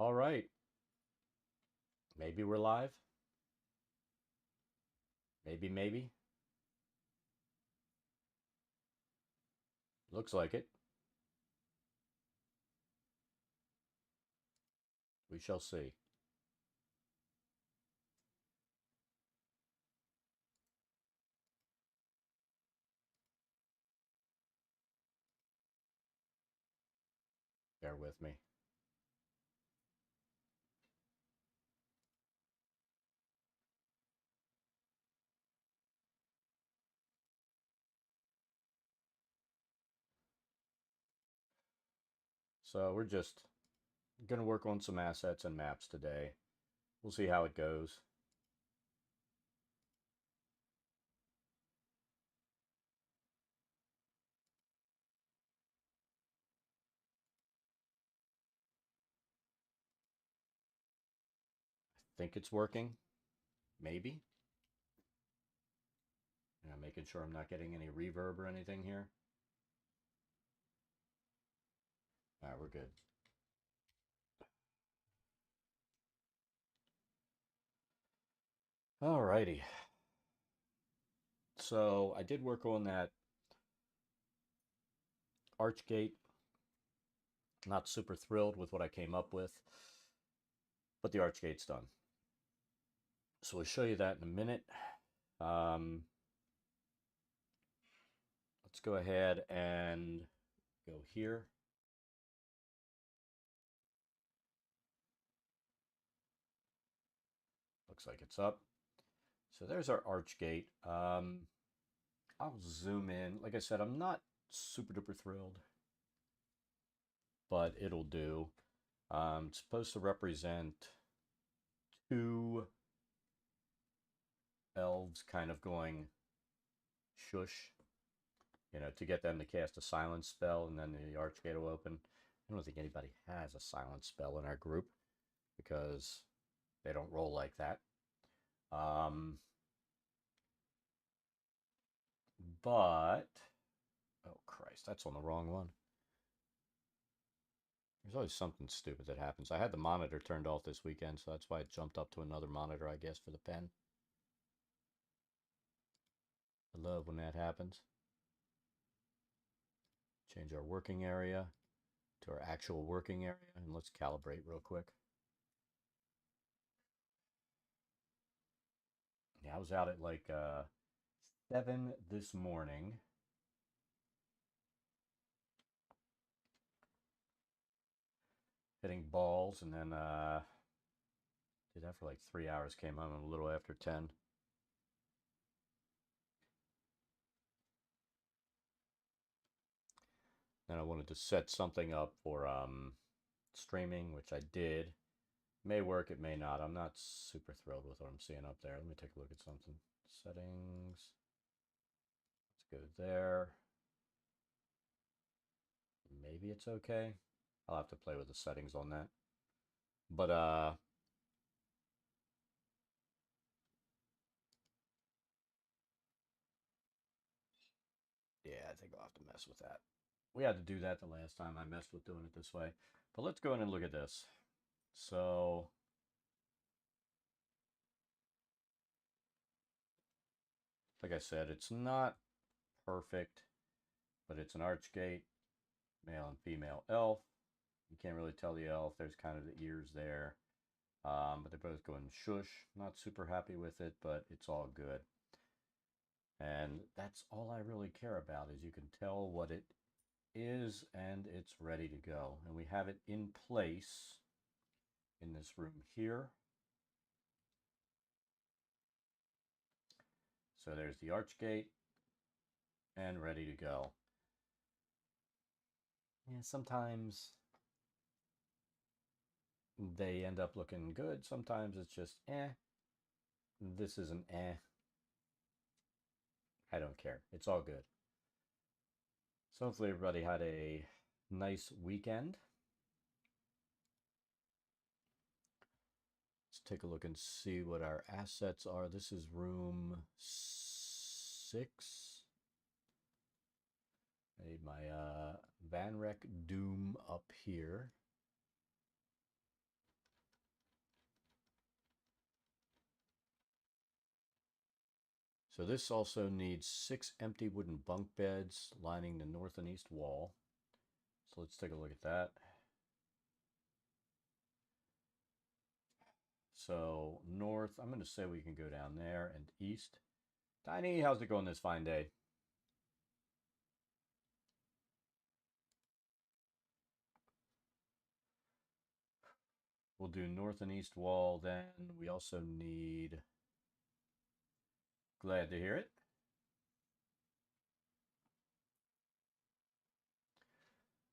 All right. Maybe we're live. Maybe. Looks like it. We shall see. Bear with me. So we're just going to work on some assets and maps today. We'll see how it goes. I think it's working. Maybe. Making sure I'm not getting any reverb or anything here. All right, we're good. All righty. So I did work on that Archgate. Not super thrilled with what I came up with, but the Archgate's done. So we'll show you that in a minute. Let's go ahead and go here. Looks like it's up. So there's our Archgate. I'll zoom in. Like I said, I'm not super duper thrilled, but it'll do. It's supposed to represent two elves kind of going shush, to get them to cast a silence spell, and then the Archgate will open. I don't think anybody has a silence spell in our group because they don't roll like that. But, oh Christ, that's on the wrong one. There's always something stupid that happens. I had the monitor turned off this weekend, so that's why it jumped up to another monitor, I guess, for the pen. I love when that happens. Change our working area to our actual working area, and let's calibrate real quick. Yeah, I was out at like 7 this morning. Hitting balls, and then did that for like 3 hours, came home a little after 10. Then I wanted to set something up for streaming, which I did. May work, it may not. I'm not super thrilled with what I'm seeing up there. Let me take a look at something. Settings. Let's go there. Maybe it's okay. I'll have to play with the settings on that. But yeah, I think I'll have to mess with that. We had to do that the last time I messed with doing it this way. But let's go in and look at this. So like I said, it's not perfect, but it's an Archgate, male and female elf. You can't really tell the elf. There's kind of the ears there. But they're both going shush. Not super happy with it, but it's all good. And that's all I really care about, is you can tell what it is and it's ready to go. And we have it in place in this room here. So there's the Archgate and ready to go. Yeah, sometimes they end up looking good. Sometimes it's just eh. This is an eh. I don't care. It's all good. So hopefully everybody had a nice weekend. Let's take a look and see what our assets are. This is room 6. I need my Vanrek Doom up here. So this also needs 6 empty wooden bunk beds lining the north and east wall. So let's take a look at that. So north, I'm going to say we can go down there, and east. Tiny, how's it going this fine day? We'll do north and east wall. Then we also need, glad to hear it.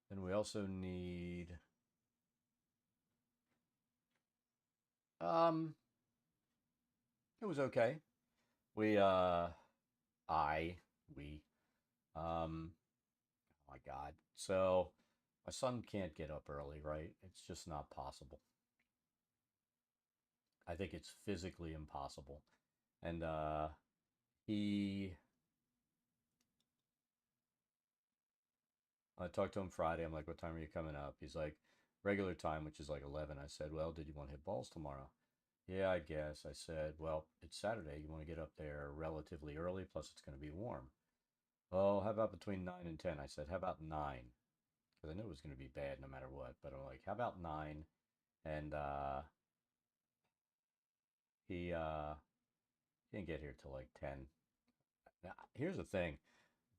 Then we also need, it was okay. We, we, oh my God. So my son can't get up early, right? It's just not possible. I think it's physically impossible. And he I talked to him Friday. I'm like, "What time are you coming up?" He's like, "Regular time, which is like 11." I said, "Well, did you want to hit balls tomorrow?" "Yeah, I guess." I said, "Well, it's Saturday. You want to get up there relatively early, plus it's going to be warm." "Oh, how about between 9 and 10?" I said, "How about 9?" Because I knew it was going to be bad no matter what. But I'm like, "How about 9?" And he didn't get here till like 10. Now, here's the thing.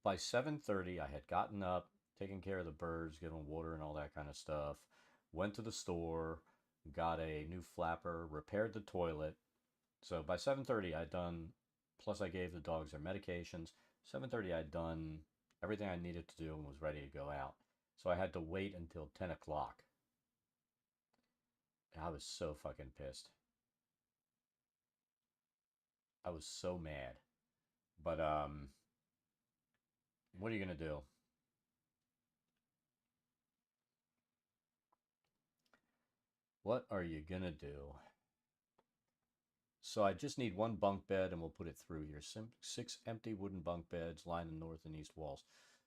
By 7:30, I had gotten up, taken care of the birds, giving them water and all that kind of stuff. Went to the store, got a new flapper, repaired the toilet. So by 7:30, I'd done. Plus, I gave the dogs their medications. 7:30, I'd done everything I needed to do and was ready to go out. So I had to wait until 10 o'clock. I was so fucking pissed. I was so mad. But what are you gonna do? What are you gonna do? So I just need one bunk bed and we'll put it through here. 6 empty wooden bunk beds line the north and east walls.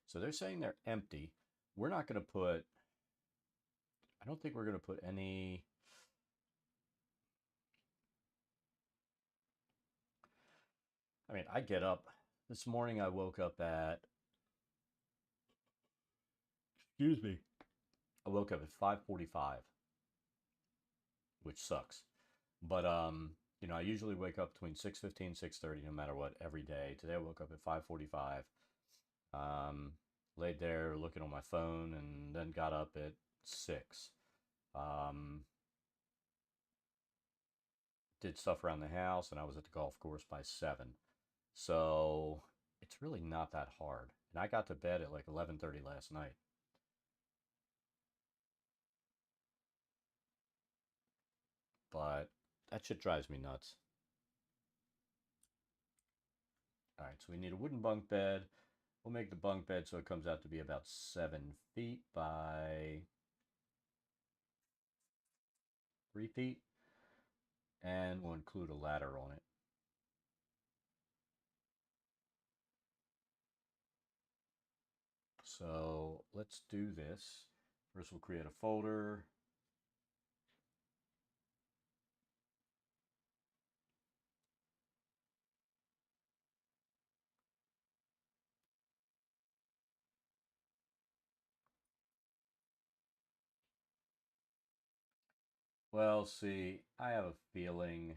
So they're saying they're empty. We're not going to put, I don't think we're going to put any. I mean, I get up. This morning I woke up at, excuse me, I woke up at 5:45, which sucks. But I usually wake up between 6:15, 6:30 no matter what every day. Today I woke up at 5:45. Um, laid there looking on my phone and then got up at 6. Um, did stuff around the house and I was at the golf course by 7. So it's really not that hard. And I got to bed at like 11:30 last night. But that shit drives me nuts. All right, so we need a wooden bunk bed. We'll make the bunk bed so it comes out to be about 7 feet by 3 feet. And we'll include a ladder on it. So let's do this. First, we'll create a folder. Well, see, I have a feeling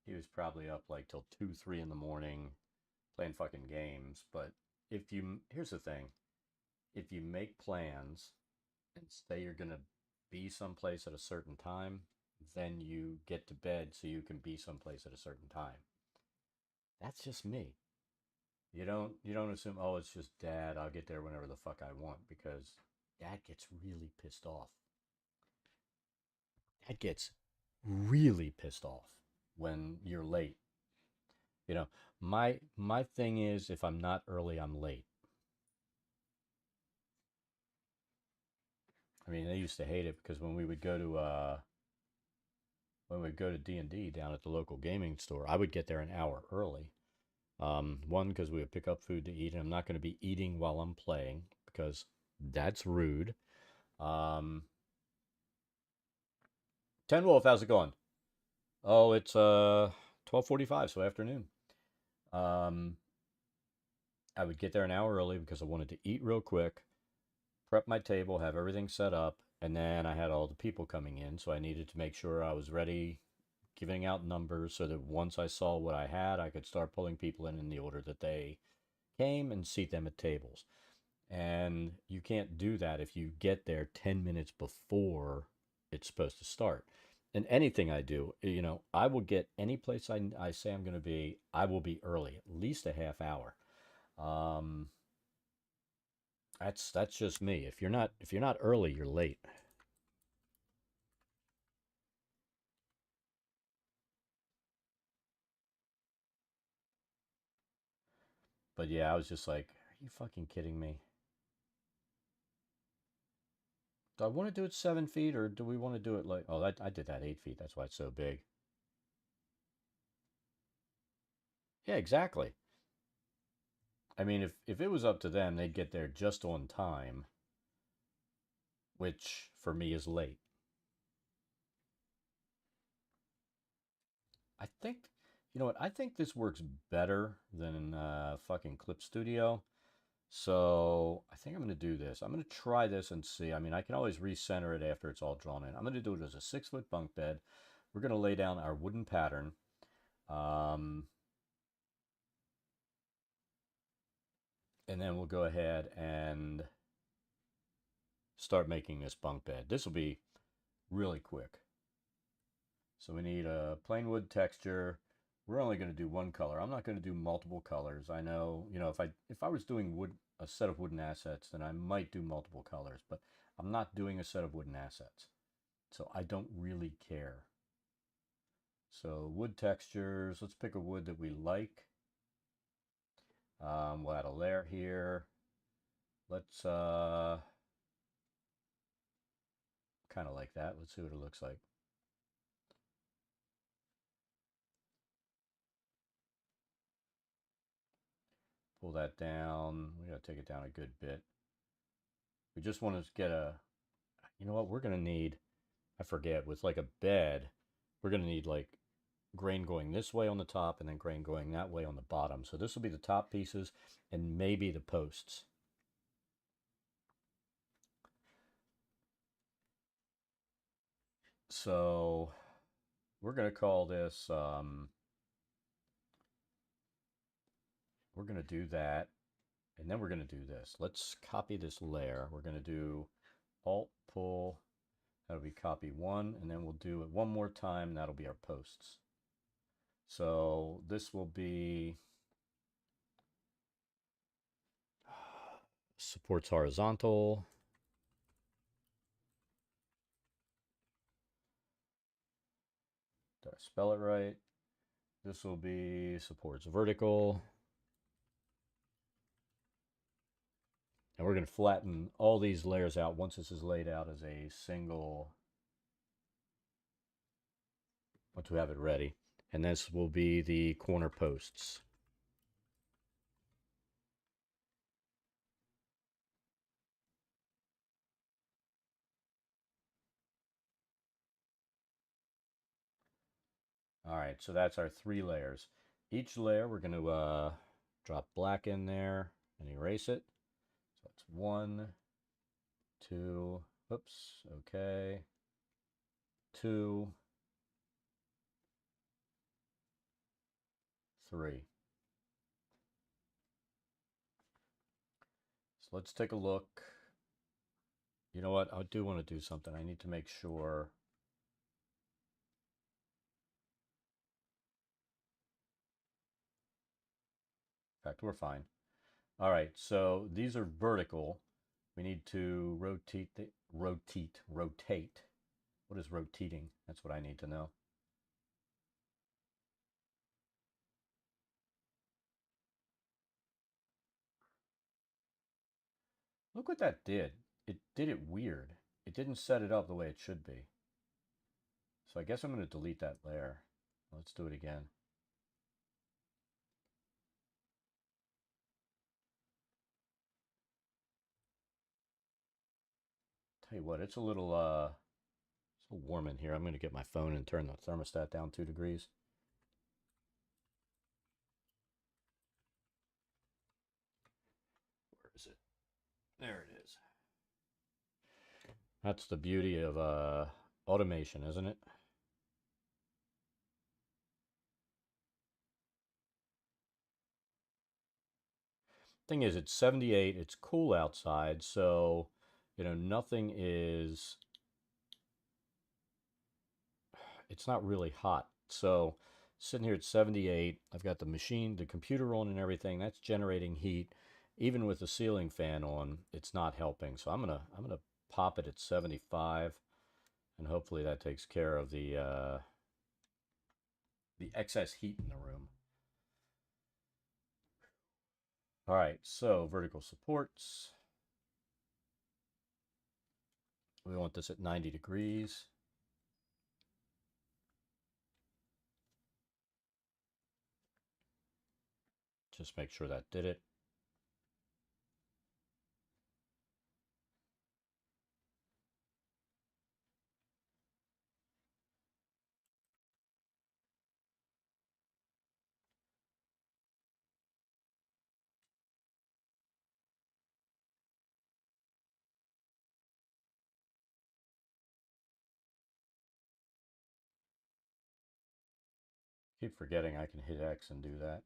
he was probably up like till 2, 3 in the morning playing fucking games. But here's the thing, if you make plans and say you're gonna be someplace at a certain time, then you get to bed so you can be someplace at a certain time. That's just me. You don't assume, oh, it's just dad, I'll get there whenever the fuck I want, because dad gets really pissed off. Dad gets really pissed off when you're late. You know, my thing is if I'm not early, I'm late. I mean, they used to hate it because when we'd go to D&D down at the local gaming store, I would get there an hour early. One, because we would pick up food to eat, and I'm not going to be eating while I'm playing because that's rude. Um, Ten Wolf, how's it going? Oh, it's 12:45, so afternoon. Um, I would get there an hour early because I wanted to eat real quick, prep my table, have everything set up, and then I had all the people coming in, so I needed to make sure I was ready, giving out numbers so that once I saw what I had, I could start pulling people in the order that they came and seat them at tables. And you can't do that if you get there 10 minutes before it's supposed to start. And anything I do, I will get any place I say I'm going to be, I will be early, at least a half hour. Um, that's just me. If you're not early, you're late. But yeah, I was just like, are you fucking kidding me? Do I want to do it 7 feet or do we want to do it like, oh, I did that 8 feet. That's why it's so big. Yeah, exactly. I mean, if it was up to them, they'd get there just on time, which for me is late. I think, you know what? I think this works better than fucking Clip Studio. So I think I'm going to do this. I'm going to try this and see. I mean, I can always recenter it after it's all drawn in. I'm going to do it as a 6 foot bunk bed. We're going to lay down our wooden pattern. Um, and then we'll go ahead and start making this bunk bed. This will be really quick. So we need a plain wood texture. We're only going to do one color. I'm not going to do multiple colors. I know, if I was doing a set of wooden assets, then I might do multiple colors, but I'm not doing a set of wooden assets. So I don't really care. So wood textures, let's pick a wood that we like. We'll add a layer here. Let's kind of like that. Let's see what it looks like. Pull that down. We gotta take it down a good bit. We just want to get you know what, we're gonna need, I forget, with like a bed, we're gonna need like grain going this way on the top and then grain going that way on the bottom. So this will be the top pieces and maybe the posts. So we're gonna call this, we're gonna do that, and then we're gonna do this. Let's copy this layer. We're gonna do Alt pull, that'll be copy one, and then we'll do it one more time, that'll be our posts. So this will be supports horizontal. Did I spell it right? This will be supports vertical. And we're going to flatten all these layers out once this is laid out as a single, once we have it ready. And this will be the corner posts. All right, so that's our 3 layers. Each layer we're going to drop black in there and erase it. So it's 1, 2, oops, okay, 2, 3. So let's take a look. You know what? I do want to do something. I need to make sure. In fact, we're fine. All right, so these are vertical. We need to rotate. What is rotating? That's what I need to know. Look what that did. It did it weird. It didn't set it up the way it should be. So I guess I'm going to delete that layer. Let's do it again. Tell you what, it's a little warm in here. I'm going to get my phone and turn the thermostat down 2 degrees. is it? There it is. That's the beauty of automation, isn't it? Thing is, it's 78. It's cool outside, so nothing is. It's not really hot. So sitting here at 78, I've got the machine, the computer on and everything. That's generating heat. Even with the ceiling fan on, it's not helping. So I'm gonna pop it at 75, and hopefully that takes care of the excess heat in the room. All right, so vertical supports. We want this at 90 degrees. Just make sure that did it. Keep forgetting I can hit X and do that.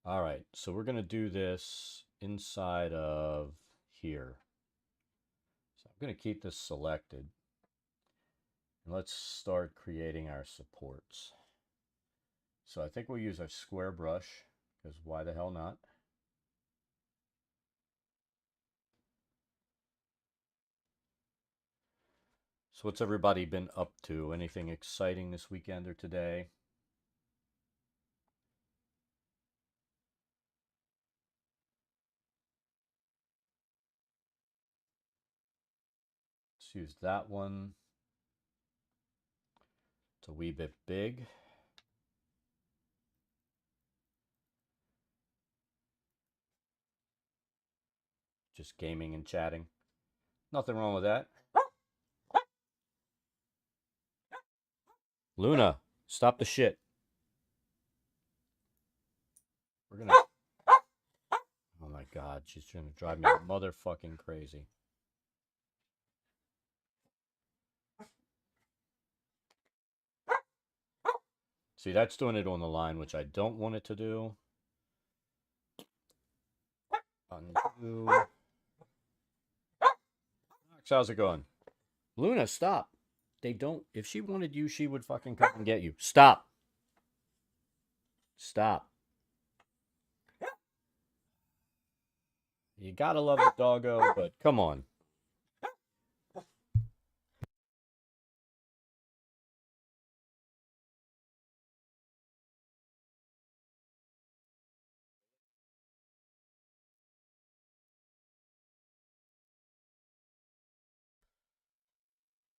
All right, so we're going to do this inside of here. So I'm going to keep this selected. And let's start creating our supports. So I think we'll use our square brush, because why the hell not? So what's everybody been up to? Anything exciting this weekend or today? Let's use that one. It's a wee bit big. Just gaming and chatting. Nothing wrong with that. Luna, stop the shit. We're gonna... Oh my god, she's gonna drive me motherfucking crazy. See, that's doing it on the line, which I don't want it to do. Undo. Max, how's it going? Luna, stop. They don't... If she wanted you, she would fucking come and get you. Stop. Stop. You gotta love the doggo, but come on.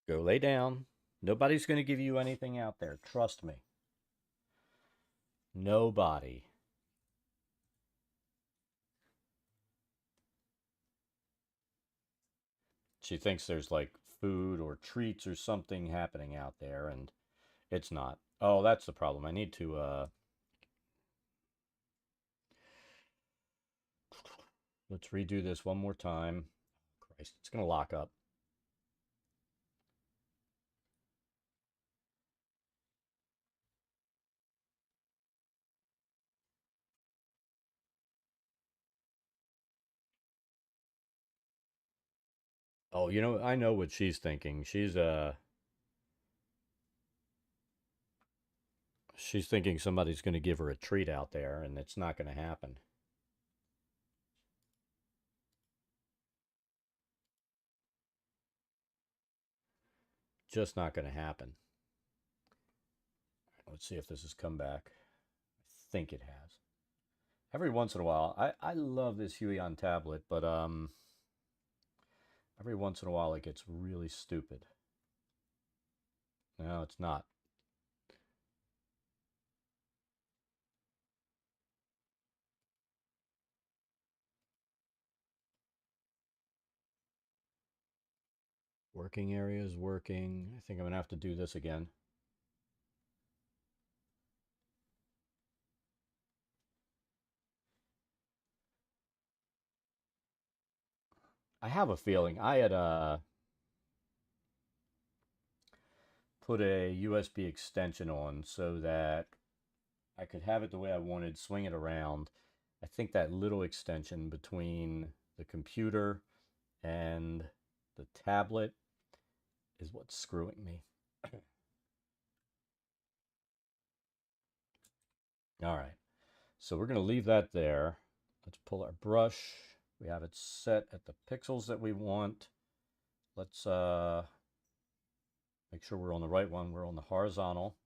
Go lay down. Nobody's going to give you anything out there. Trust me. Nobody. She thinks there's like food or treats or something happening out there, and it's not. Oh, that's the problem. I need to, let's redo this one more time. Christ, it's going to lock up. Oh, I know what she's thinking. She's thinking somebody's going to give her a treat out there, and it's not going to happen. Just not going to happen. Let's see if this has come back. I think it has. Every once in a while, I love this Huion tablet, but every once in a while it gets really stupid. No, it's not. Working area is working. I think I'm going to have to do this again. I have a feeling I had put a USB extension on so that I could have it the way I wanted, swing it around. I think that little extension between the computer and the tablet is what's screwing me. All right, so we're going to leave that there. Let's pull our brush. We have it set at the pixels that we want. Let's make sure we're on the right one. We're on the horizontal.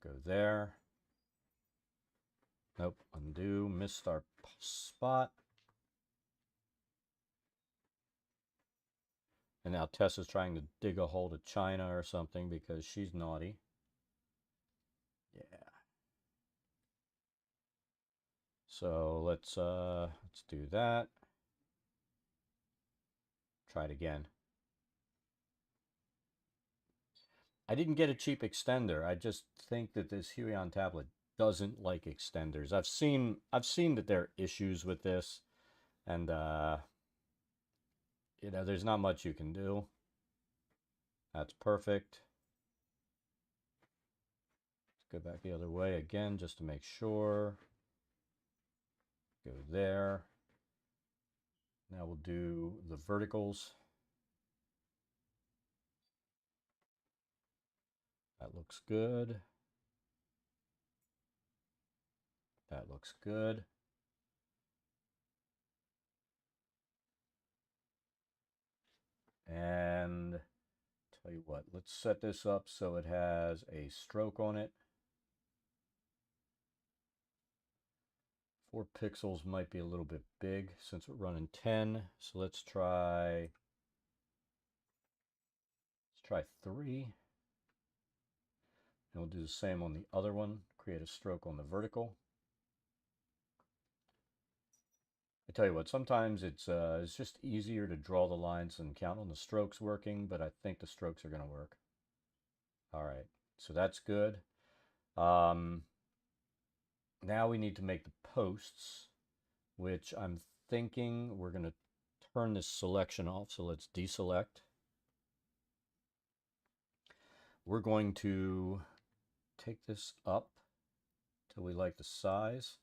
Go there. Nope, undo, missed our spot. And now Tessa's trying to dig a hole to China or something because she's naughty. Yeah. So let's do that. Try it again. I didn't get a cheap extender. I just think that this Huion tablet doesn't like extenders. I've seen that there are issues with this, and you know, there's not much you can do. That's perfect. Let's go back the other way again just to make sure. Go there. Now we'll do the verticals. That looks good. That looks good. And tell you what, let's set this up so it has a stroke on it. 4 pixels might be a little bit big since we're running 10. So let's try 3. And we'll do the same on the other one. Create a stroke on the vertical. I tell you what, sometimes it's just easier to draw the lines and count on the strokes working, but I think the strokes are going to work. All right, so that's good. Now we need to make the posts, which I'm thinking we're going to turn this selection off. So let's deselect. We're going to take this up till we like the size.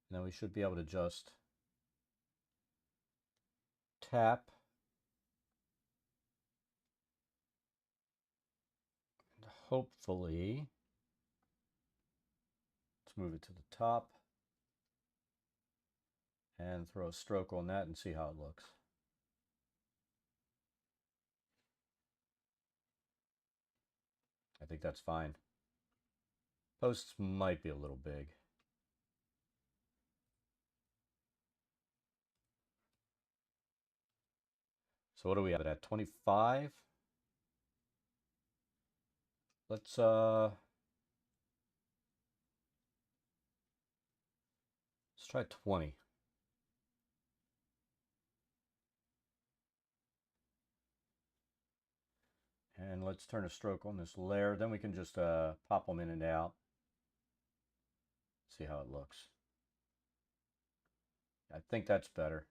And then we should be able to just tap. And hopefully, let's move it to the top and throw a stroke on that and see how it looks. I think that's fine. Posts might be a little big. So what do we have it at? 25? Let's try 20. And let's turn a stroke on this layer. Then we can just pop them in and out. See how it looks. I think that's better.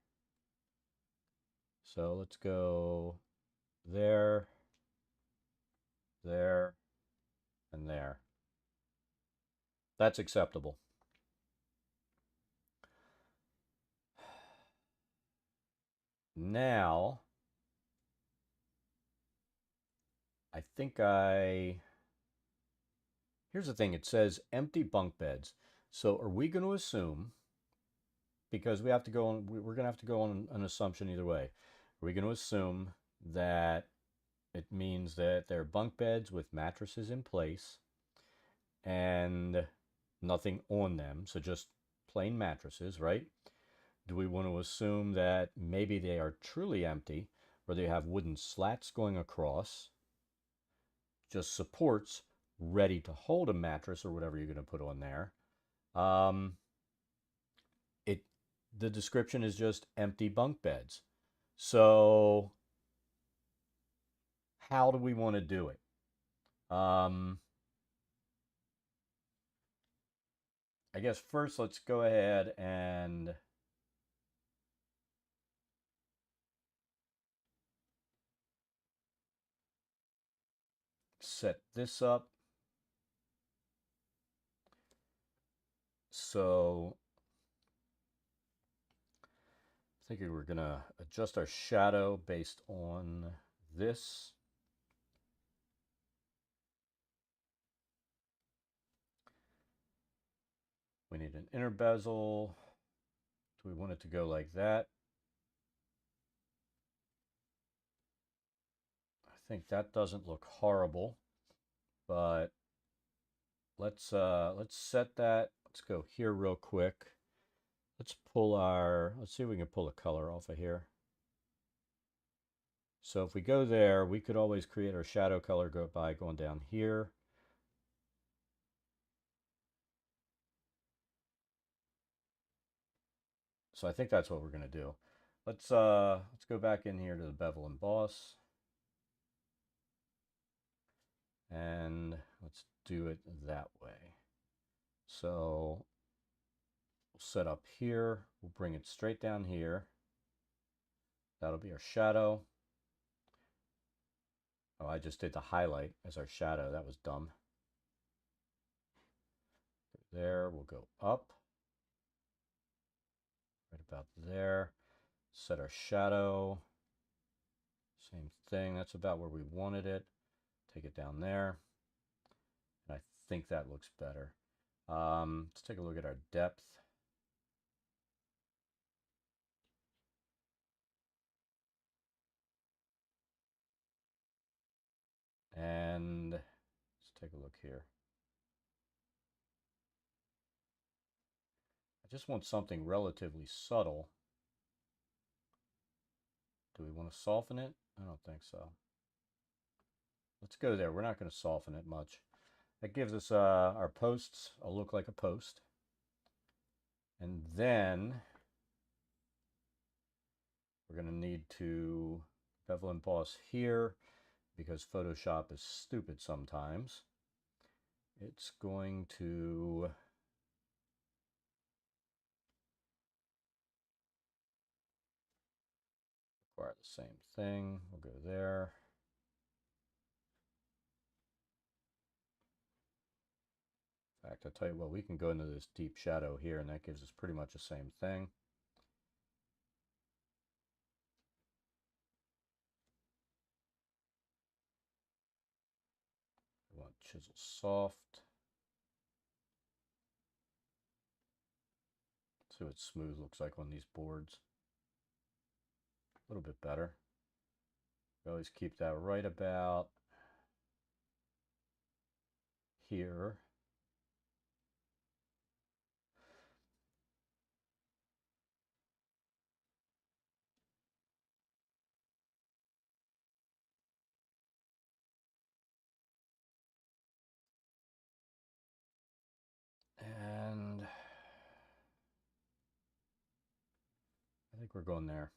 So let's go there, there, and there. That's acceptable. Now, I think here's the thing, it says empty bunk beds. So are we going to assume, because we have to go on, we're going to have to go on an assumption either way. Are we going to assume that it means that they're bunk beds with mattresses in place and nothing on them, so just plain mattresses, right? Do we want to assume that maybe they are truly empty, or they have wooden slats going across, just supports ready to hold a mattress or whatever you're going to put on there? The description is just empty bunk beds. So how do we want to do it? I guess first let's go ahead and set this up. So I think we're gonna adjust our shadow based on this. We need an inner bezel. Do we want it to go like that? I think that doesn't look horrible, but let's set that. Let's go here real quick. Let's see if we can pull a color off of here. So if we go there, we could always create our shadow color by going down here. So I think that's what we're going to do. Let's go back in here to the bevel emboss. And let's do it that way. So we'll set up here. We'll bring it straight down here. That'll be our shadow. Oh, I just did the highlight as our shadow. That was dumb. There, we'll go up. Right about there. Set our shadow. Same thing. That's about where we wanted it. Take it down there. And I think that looks better. Let's take a look at our depth. And let's take a look here. I just want something relatively subtle. Do we want to soften it? I don't think so. Let's go there. We're not going to soften it much. That gives us our posts a look like a post. And then we're going to need to bevel emboss here because Photoshop is stupid sometimes. It's going to require the same thing. We'll go there. In fact, I'll tell you what, we can go into this deep shadow here, and that gives us pretty much the same thing. We want chisel soft. Let's see what smooth looks like on these boards. A little bit better. We always keep that right about here. And I think we're going there.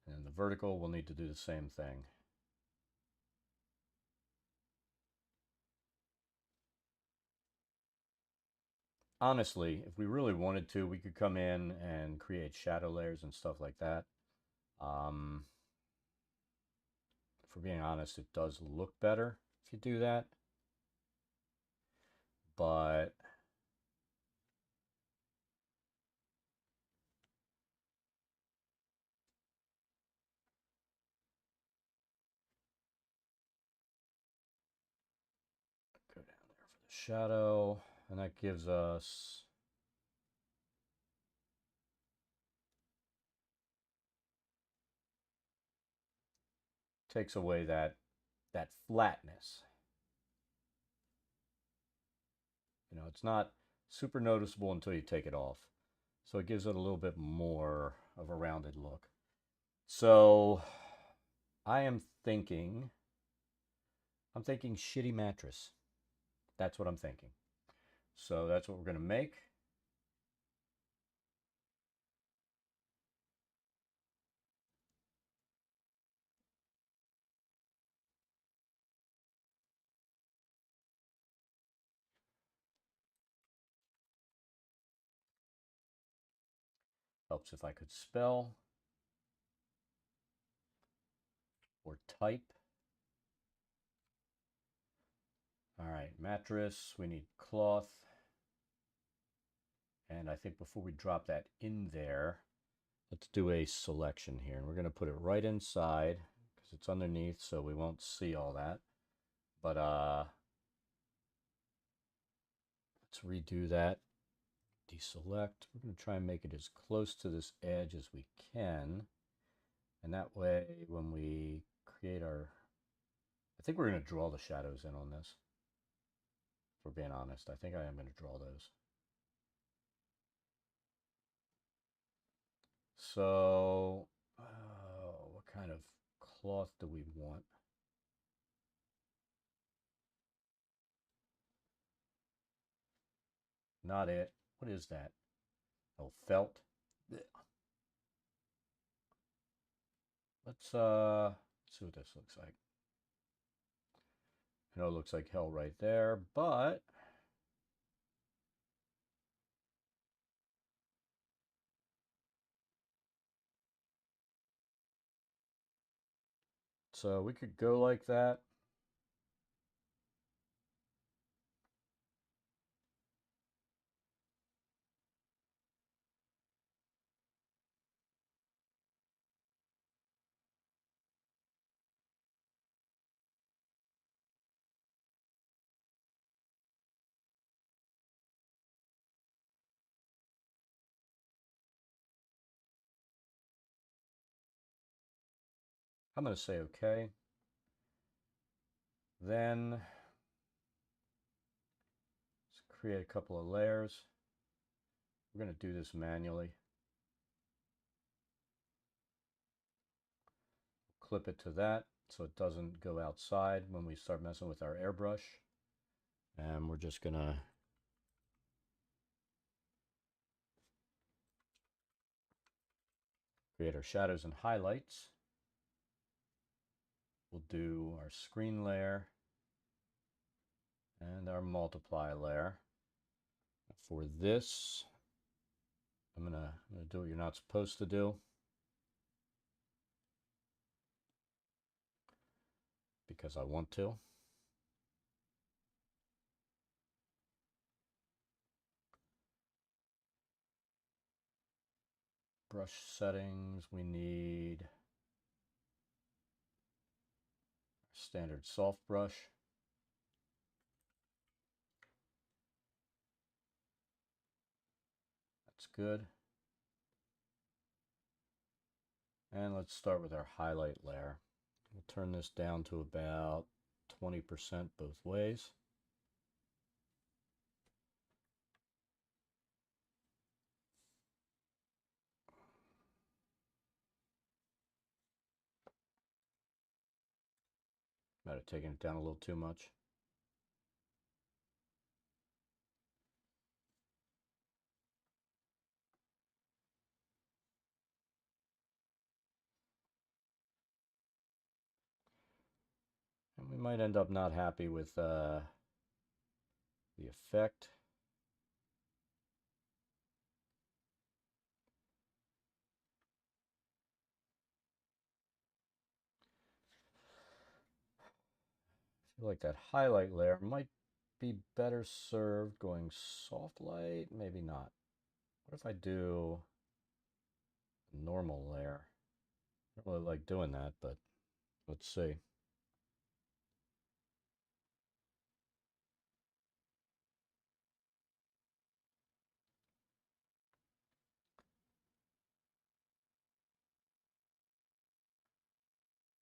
And the vertical, we'll need to do the same thing. Honestly, if we really wanted to, we could come in and create shadow layers and stuff like that. For being honest, it does look better if you do that. But go down there for the shadow, and that gives us takes away that flatness. You know, it's not super noticeable until you take it off. So it gives it a little bit more of a rounded look. So I am thinking, shitty mattress. That's what I'm thinking. So that's what we're going to make. Helps if I could spell or type. All right, mattress, we need cloth. And I think before we drop that in there, let's do a selection here. And we're going to put it right inside because it's underneath, so we won't see all that. But let's redo that. Deselect. We're going to try and make it as close to this edge as we can. And that way, when we create our... I think we're going to draw the shadows in on this. If we're being honest, I think I am going to draw those. So, what kind of cloth do we want? Not it. What is that? Oh, felt. Let's see what this looks like. I know it looks like hell right there, but so we could go like that. I'm going to say okay. Then let's create a couple of layers. We're going to do this manually. Clip it to that so it doesn't go outside when we start messing with our airbrush. And we're just going to create our shadows and highlights. We'll do our screen layer and our multiply layer. For this, I'm gonna do what you're not supposed to do. Because I want to. Brush settings, we need standard soft brush. That's good. And let's start with our highlight layer. We'll turn this down to about 20% both ways. Might have taken it down a little too much. And we might end up not happy with the effect. I feel like that highlight layer might be better served going soft light, maybe not. What if I do a normal layer? I don't really like doing that, but let's see.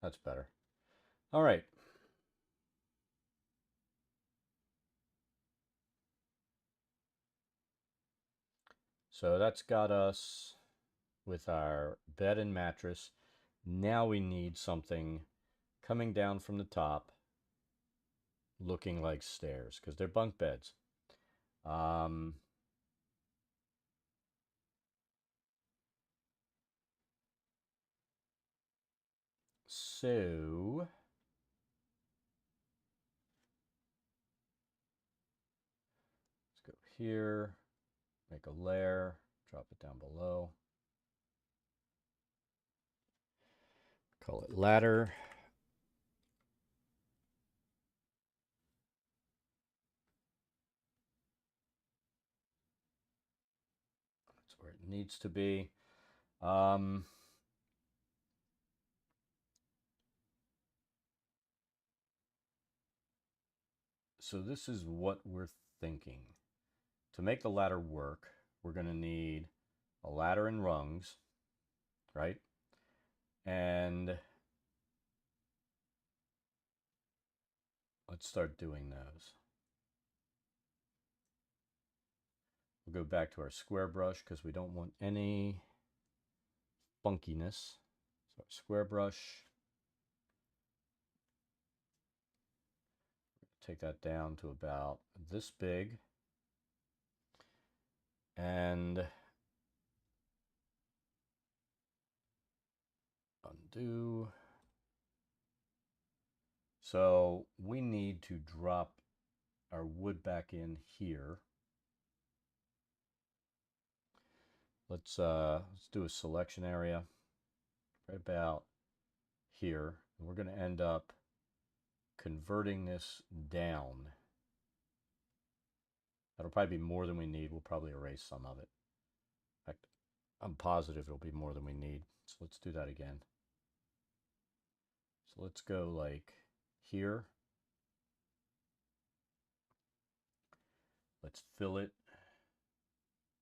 That's better. All right. So that's got us with our bed and mattress. Now we need something coming down from the top looking like stairs because they're bunk beds. So let's go here, make a layer, drop it down below. Call it ladder. needs to be. Um, so this is what we're thinking. To make the ladder work, we're going to need a ladder and rungs, right? And let's start doing those. We'll go back to our square brush because we don't want any funkiness. So our square brush, take that down to about this big. And undo. So we need to drop our wood back in here. Let's do a selection area right about here. And we're going to end up converting this down. That'll probably be more than we need. We'll probably erase some of it. In fact, I'm positive it'll be more than we need. So let's do that again. So let's go like here. Let's fill it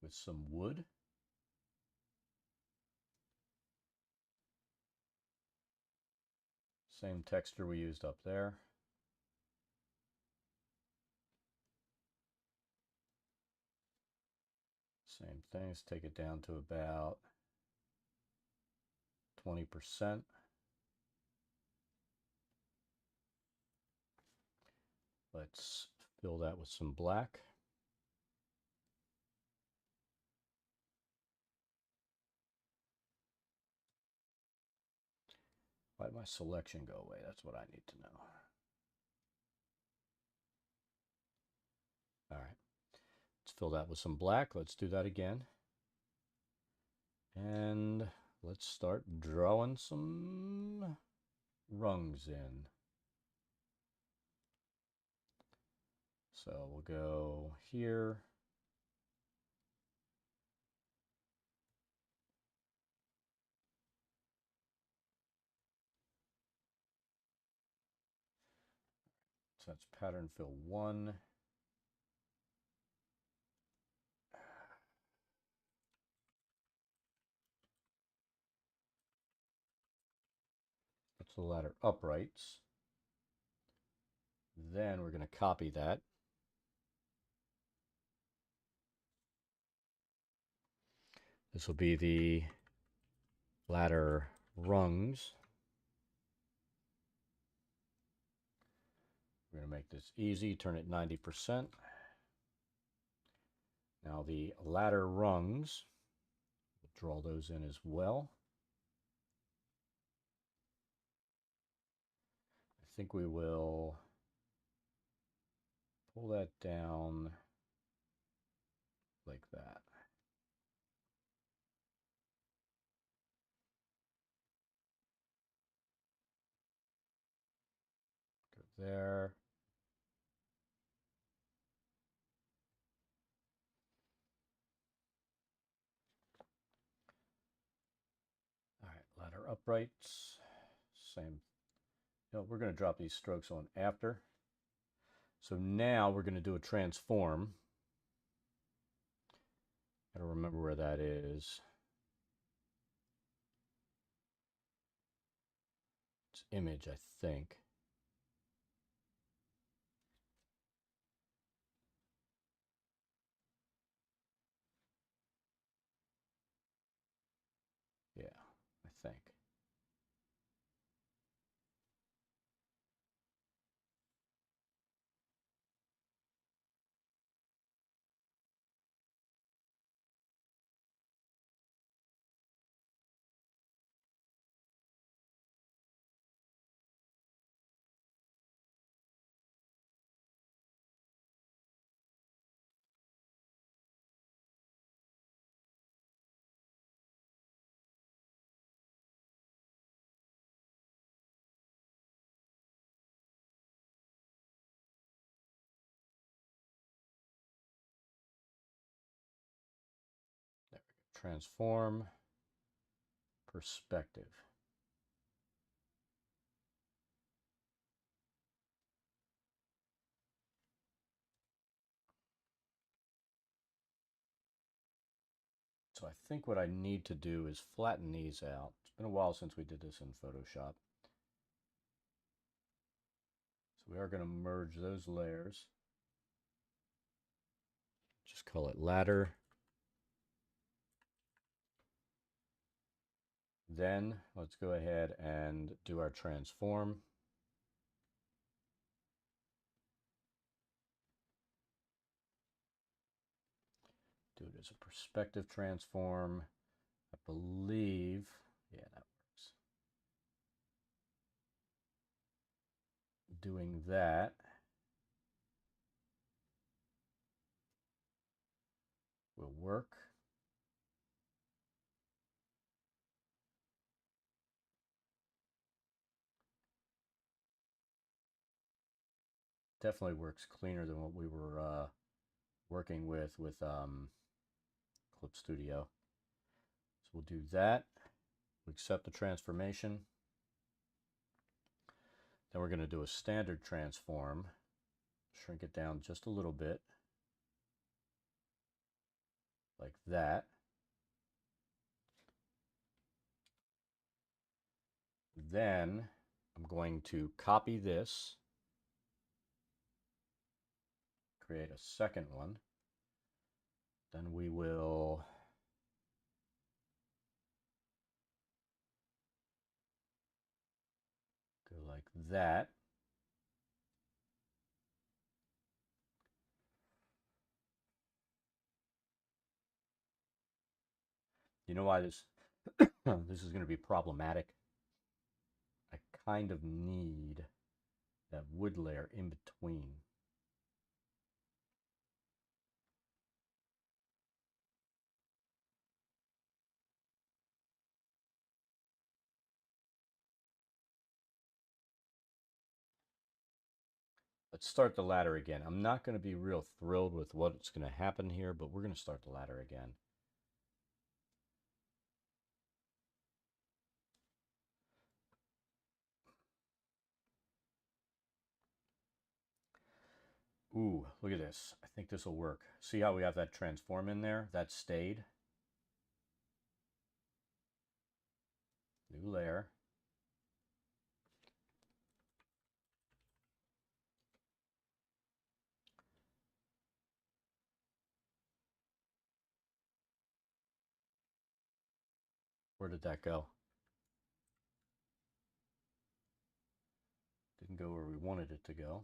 with some wood. Same texture we used up there. Same thing, let's take it down to about 20%. Let's fill that with some black. Why did my selection go away? That's what I need to know. All right, let's fill that with some black. Let's do that again. And let's start drawing some rungs in. So we'll go here. So that's pattern fill 1. That's the ladder uprights. Then we're going to copy that. This will be the ladder rungs. We're going to make this easy, turn it 90%. Now the ladder rungs, we'll draw those in as well. I think we will pull that down like that. Go there. All right, ladder uprights, same. No, we're going to drop these strokes on after. So now we're going to do a transform. I don't remember where that is. It's image, I think. Yeah, I think. transform, perspective. So I think what I need to do is flatten these out. It's been a while since we did this in Photoshop. So we are going to merge those layers. Just call it ladder. Then let's go ahead and do our transform. Do it as a perspective transform. I believe, yeah, that works. Doing that will work. Definitely works cleaner than what we were working with Clip Studio. So we'll do that. We accept the transformation. Then we're going to do a standard transform. Shrink it down just a little bit. Like that. Then I'm going to copy this. Create a second one. Then we will go like that. You know why this this is going to be problematic? I kind of need that wood layer in between. Let's start the ladder again. I'm not going to be real thrilled with what's going to happen here, but we're going to start the ladder again. Ooh, look at this. I think this will work. See how we have that transform in there? That stayed. New layer. Where did that go? Didn't go where we wanted it to go.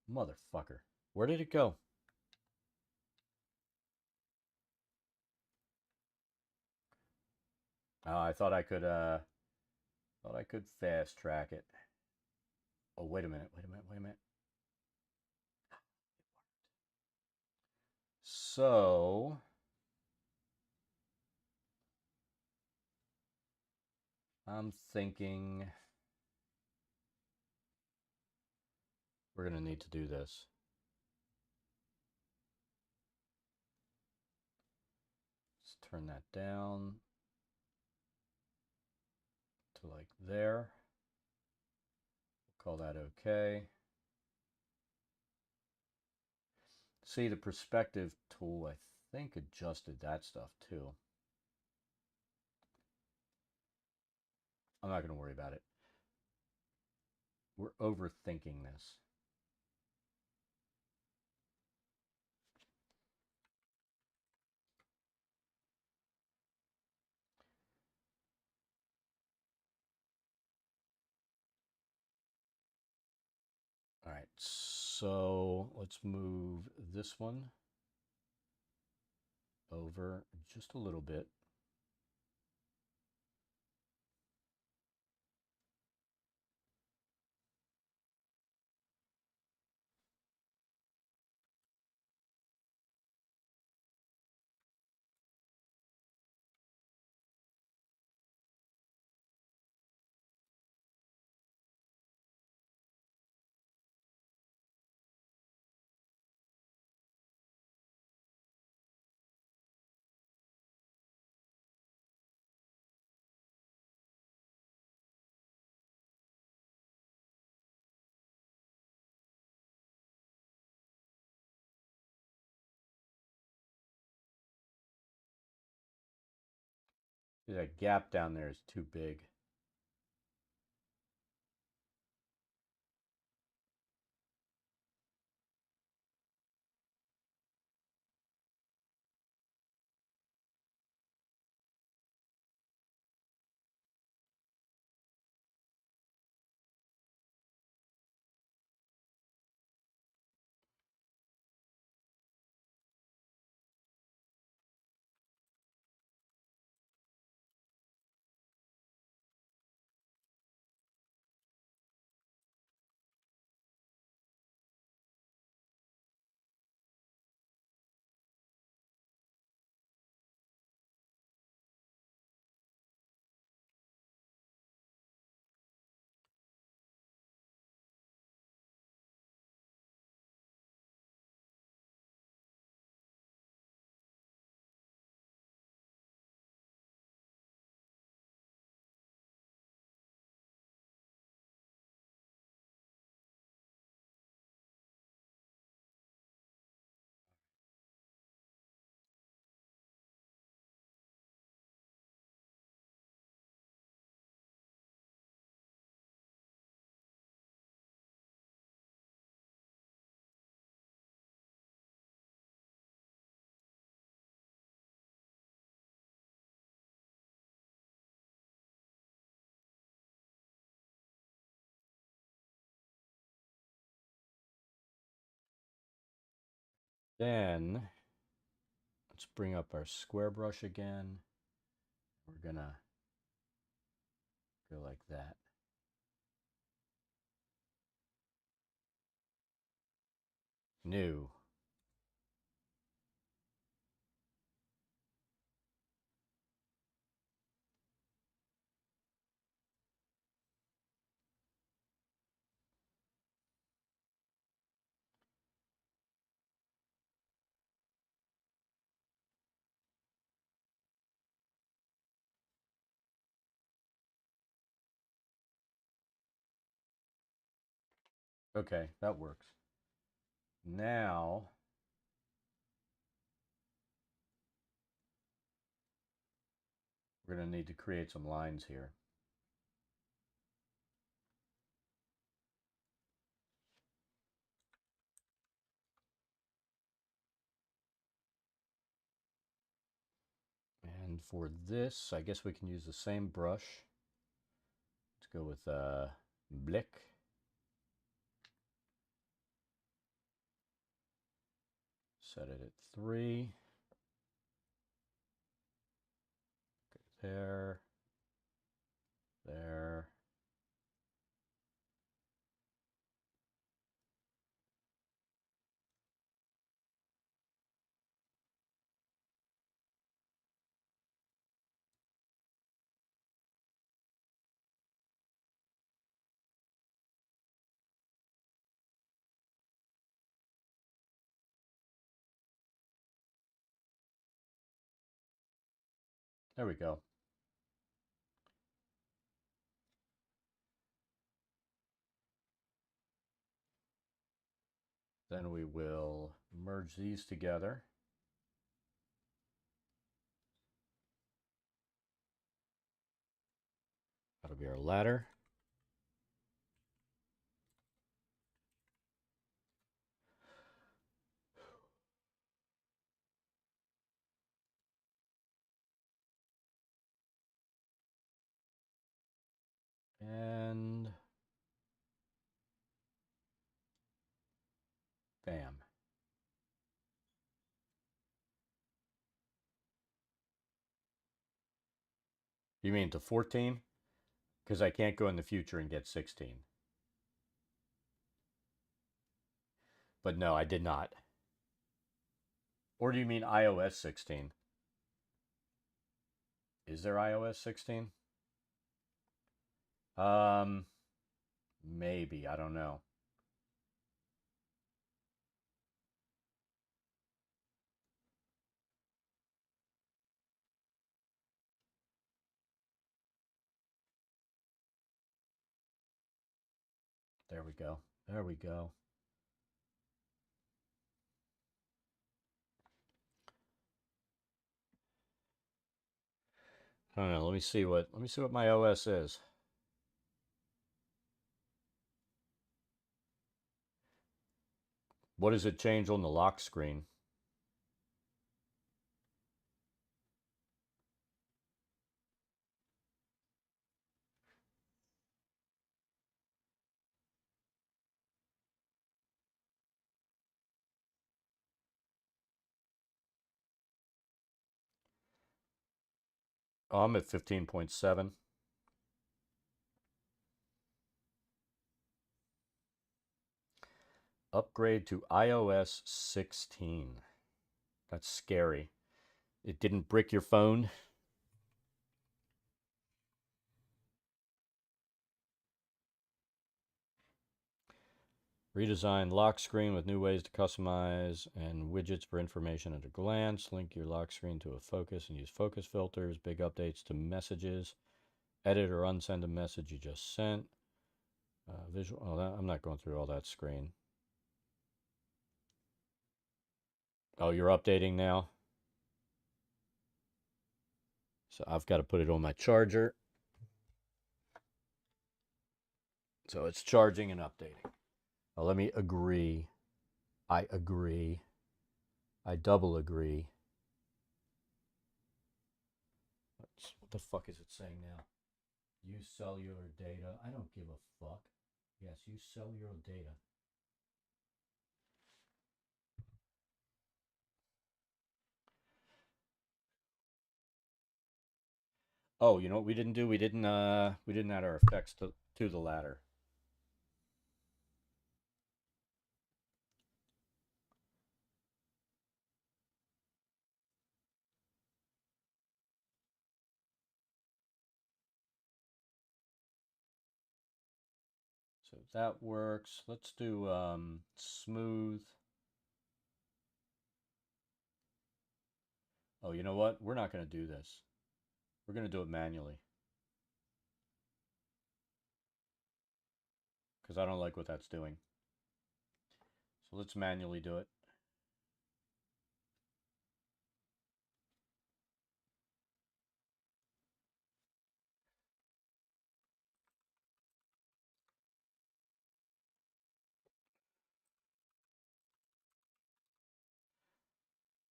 Motherfucker. Where did it go? Oh, I thought I could fast track it. Oh, wait a minute. So I'm thinking we're going to need to do this. Let's turn that down to like there. Call that okay. See, the perspective tool, I think, adjusted that stuff too. I'm not going to worry about it. We're overthinking this. All right, so let's move this one over just a little bit. That gap down there is too big. Then let's bring up our square brush again. We're gonna go like that. New. Okay, that works. Now, we're going to need to create some lines here. And for this, I guess we can use the same brush. Let's go with Blick. Set it at 3. Go there. There. There we go. Then we will merge these together. That'll be our ladder. And bam. You mean to 14? Because I can't go in the future and get 16. But no, I did not. Or do you mean iOS 16? Is there iOS 16? Maybe. I don't know. There we go. There we go. I don't know. Let me see what my OS is. What does it change on the lock screen? Oh, I'm at 15.7. Upgrade to iOS 16. That's scary. It didn't brick your phone. Redesigned lock screen with new ways to customize and widgets for information at a glance. Link your lock screen to a focus and use focus filters. Big updates to messages. Edit or unsend a message you just sent. Visual. Oh, I'm not going through all that screen. Oh, you're updating now? So I've got to put it on my charger. So it's charging and updating. Now let me agree. I agree. I double agree. What the fuck is it saying now? Use cellular data. I don't give a fuck. Yes, use cellular data. Oh, you know what we didn't do? We didn't add our effects to the ladder. So that works. Let's do smooth. Oh, you know what? We're not going to do this. We're going to do it manually. Because I don't like what that's doing. So let's manually do it.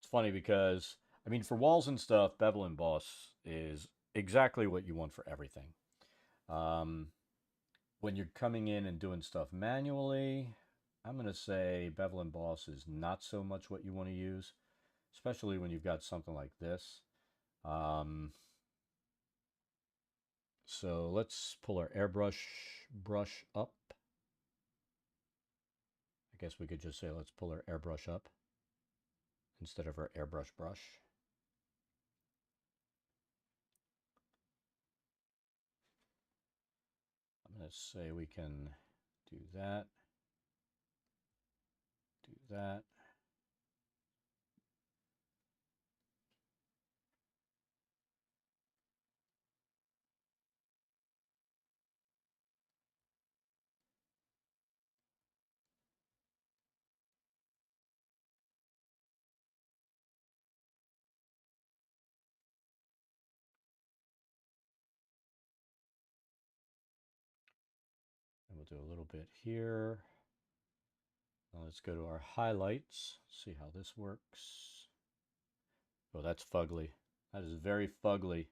It's funny because, I mean, for walls and stuff, Bevel and Boss is exactly what you want for everything. Um, when you're coming in and doing stuff manually, I'm going to say Bevel and Boss is not so much what you want to use, especially when you've got something like this. So let's pull our airbrush brush up. I guess we could just say let's pull our airbrush up instead of our airbrush brush. I'm going to say we can do that, do that. And we'll do a little bit here. Now let's go to our highlights, see how this works. Oh, that's fugly. That is very fugly.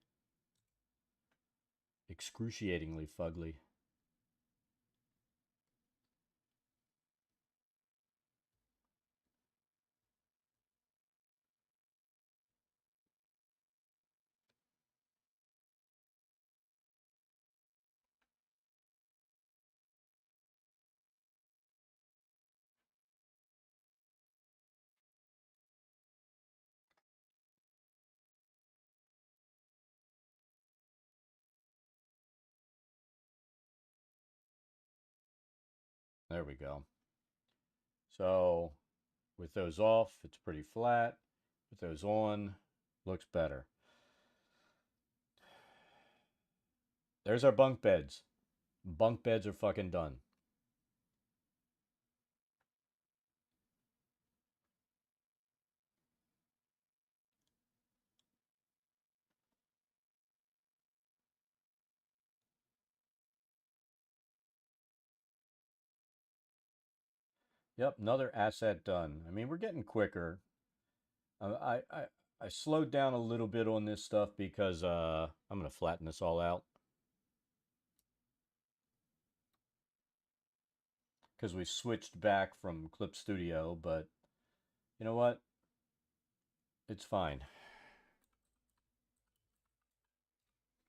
Excruciatingly fugly. There we go. So with those off, it's pretty flat. With those on, looks better. There's our bunk beds. Bunk beds are fucking done. Yep, another asset done. I mean, we're getting quicker. I slowed down a little bit on this stuff because I'm gonna flatten this all out because we switched back from Clip Studio, but you know what? It's fine.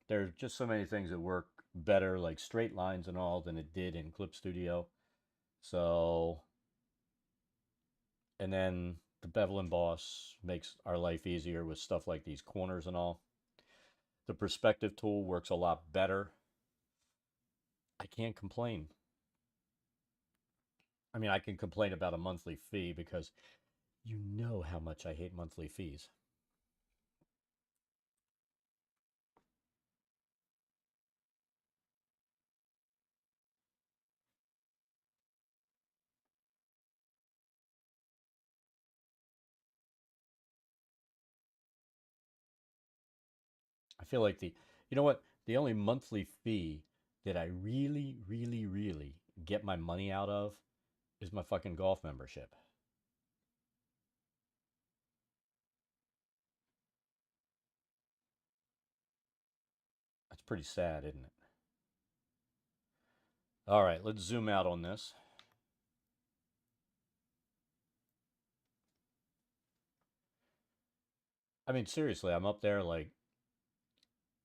There's just so many things that work better, like straight lines and all, than it did in Clip Studio. So, and then the bevel emboss makes our life easier with stuff like these corners and all. The perspective tool works a lot better. I can't complain. I mean, I can complain about a monthly fee because you know how much I hate monthly fees. I feel like you know what? The only monthly fee that I really, really, really get my money out of is my fucking golf membership. That's pretty sad, isn't it? All right, let's zoom out on this. I mean, seriously, I'm up there like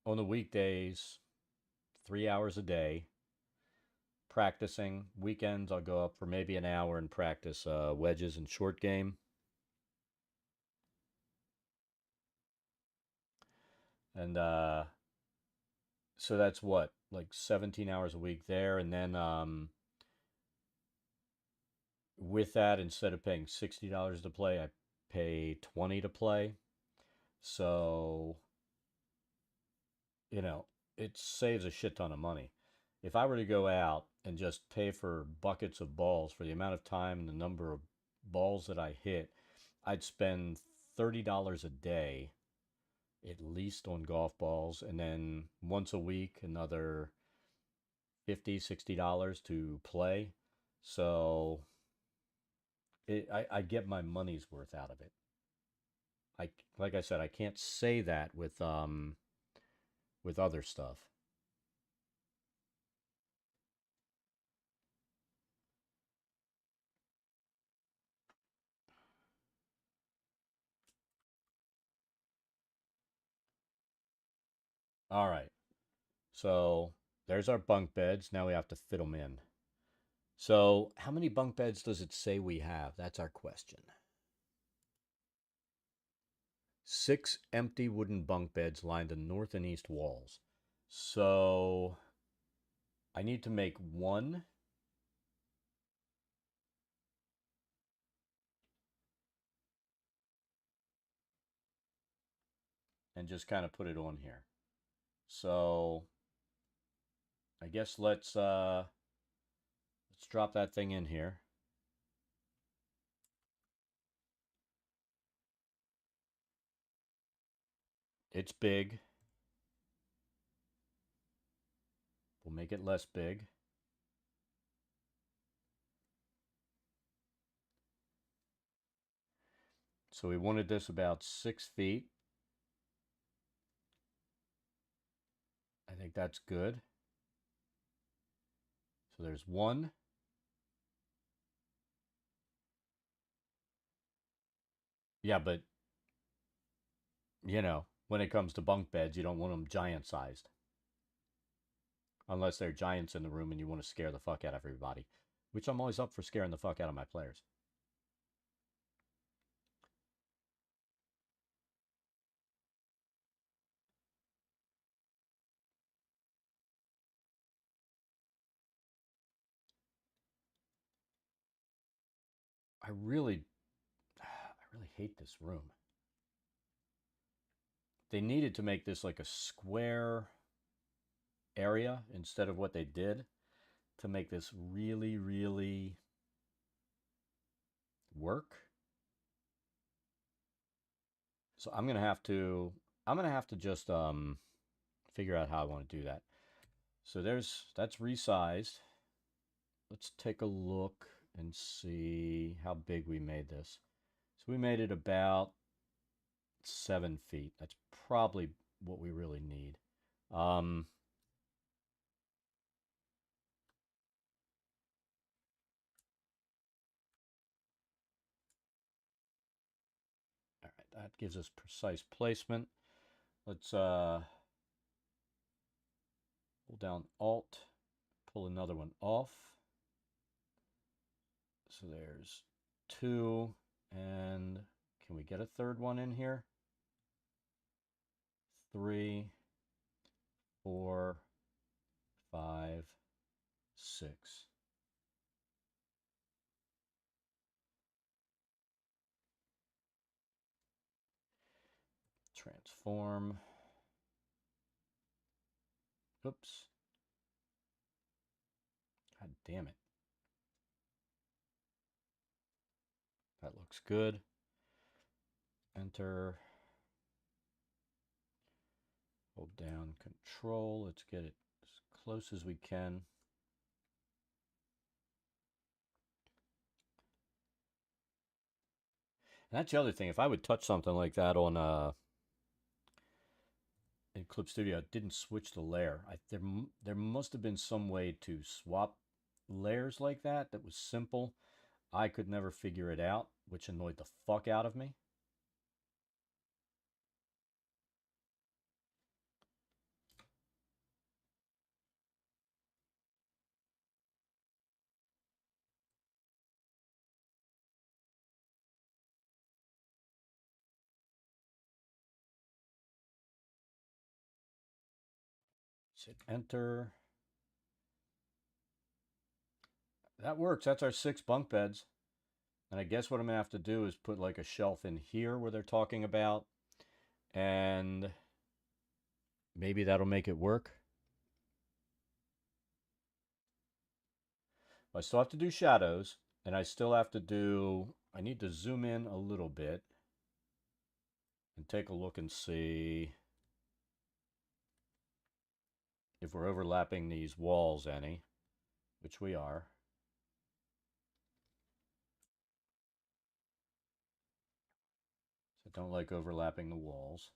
on the weekdays, 3 hours a day practicing. Weekends, I'll go up for maybe an hour and practice wedges and short game. And so that's what, like 17 hours a week there. And then with that, instead of paying $60 to play, I pay 20 to play. So, you know, it saves a shit ton of money. If I were to go out and just pay for buckets of balls for the amount of time and the number of balls that I hit, I'd spend $30 a day at least on golf balls, and then once a week another 50 $60 to play. So I get my money's worth out of it. I like I said, I can't say that with other stuff. All right. So there's our bunk beds. Now we have to fit them in. So how many bunk beds does it say we have? That's our question. 6 empty wooden bunk beds line the north and east walls. So I need to make one and just kind of put it on here. So I guess let's drop that thing in here. It's big. We'll make it less big. So we wanted this about 6 feet. I think that's good. So there's one. Yeah, but you know, when it comes to bunk beds, you don't want them giant sized. Unless there are giants in the room and you want to scare the fuck out of everybody. Which I'm always up for scaring the fuck out of my players. I really hate this room. They needed to make this like a square area instead of what they did to make this really, really work. So I'm gonna have to just figure out how I want to do that. So that's resized. Let's take a look and see how big we made this. So we made it about 7 feet. That's probably what we really need. All right, that gives us precise placement. Let's hold down Alt, pull another one off. So there's 2, and can we get a third one in here? 3, 4, 5, 6. Transform. Oops. God damn it. That looks good. Enter. Hold down Control. Let's get it as close as we can. And that's the other thing. If I would touch something like that on in Clip Studio, it didn't switch the layer. There must have been some way to swap layers like that was simple. I could never figure it out, which annoyed the fuck out of me. Hit enter. That works. That's our 6 bunk beds. And I guess what I'm going to have to do is put like a shelf in here where they're talking about. And maybe that'll make it work. I still have to do shadows. And I still have to do... I need to zoom in a little bit. And take a look and see if we're overlapping these walls any. Which we are. So I don't like overlapping the walls.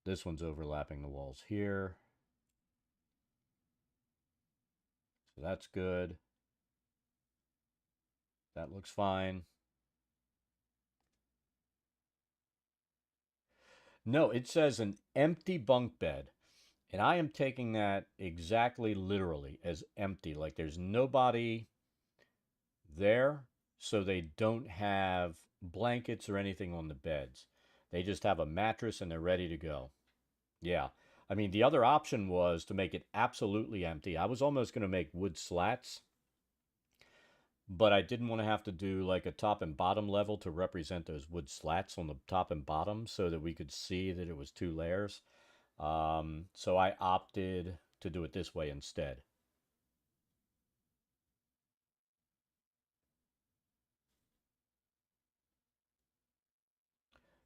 This one's overlapping the walls here. So that's good. That looks fine. No, it says an empty bunk bed. And I am taking that exactly literally as empty. Like there's nobody there, so they don't have blankets or anything on the beds. They just have a mattress and they're ready to go. Yeah. I mean, the other option was to make it absolutely empty. I was almost going to make wood slats, but I didn't want to have to do like a top and bottom level to represent those wood slats on the top and bottom so that we could see that it was 2 layers. So I opted to do it this way instead.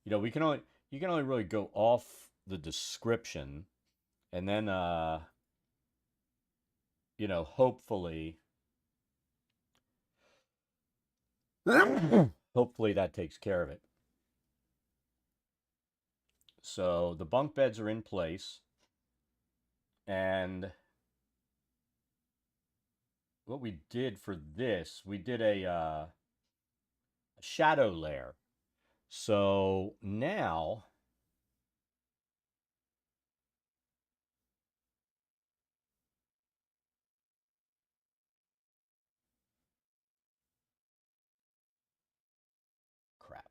You know, you can only really go off the description, and then you know, hopefully hopefully that takes care of it. So the bunk beds are in place, and what we did for this, we did a shadow layer. So now crap.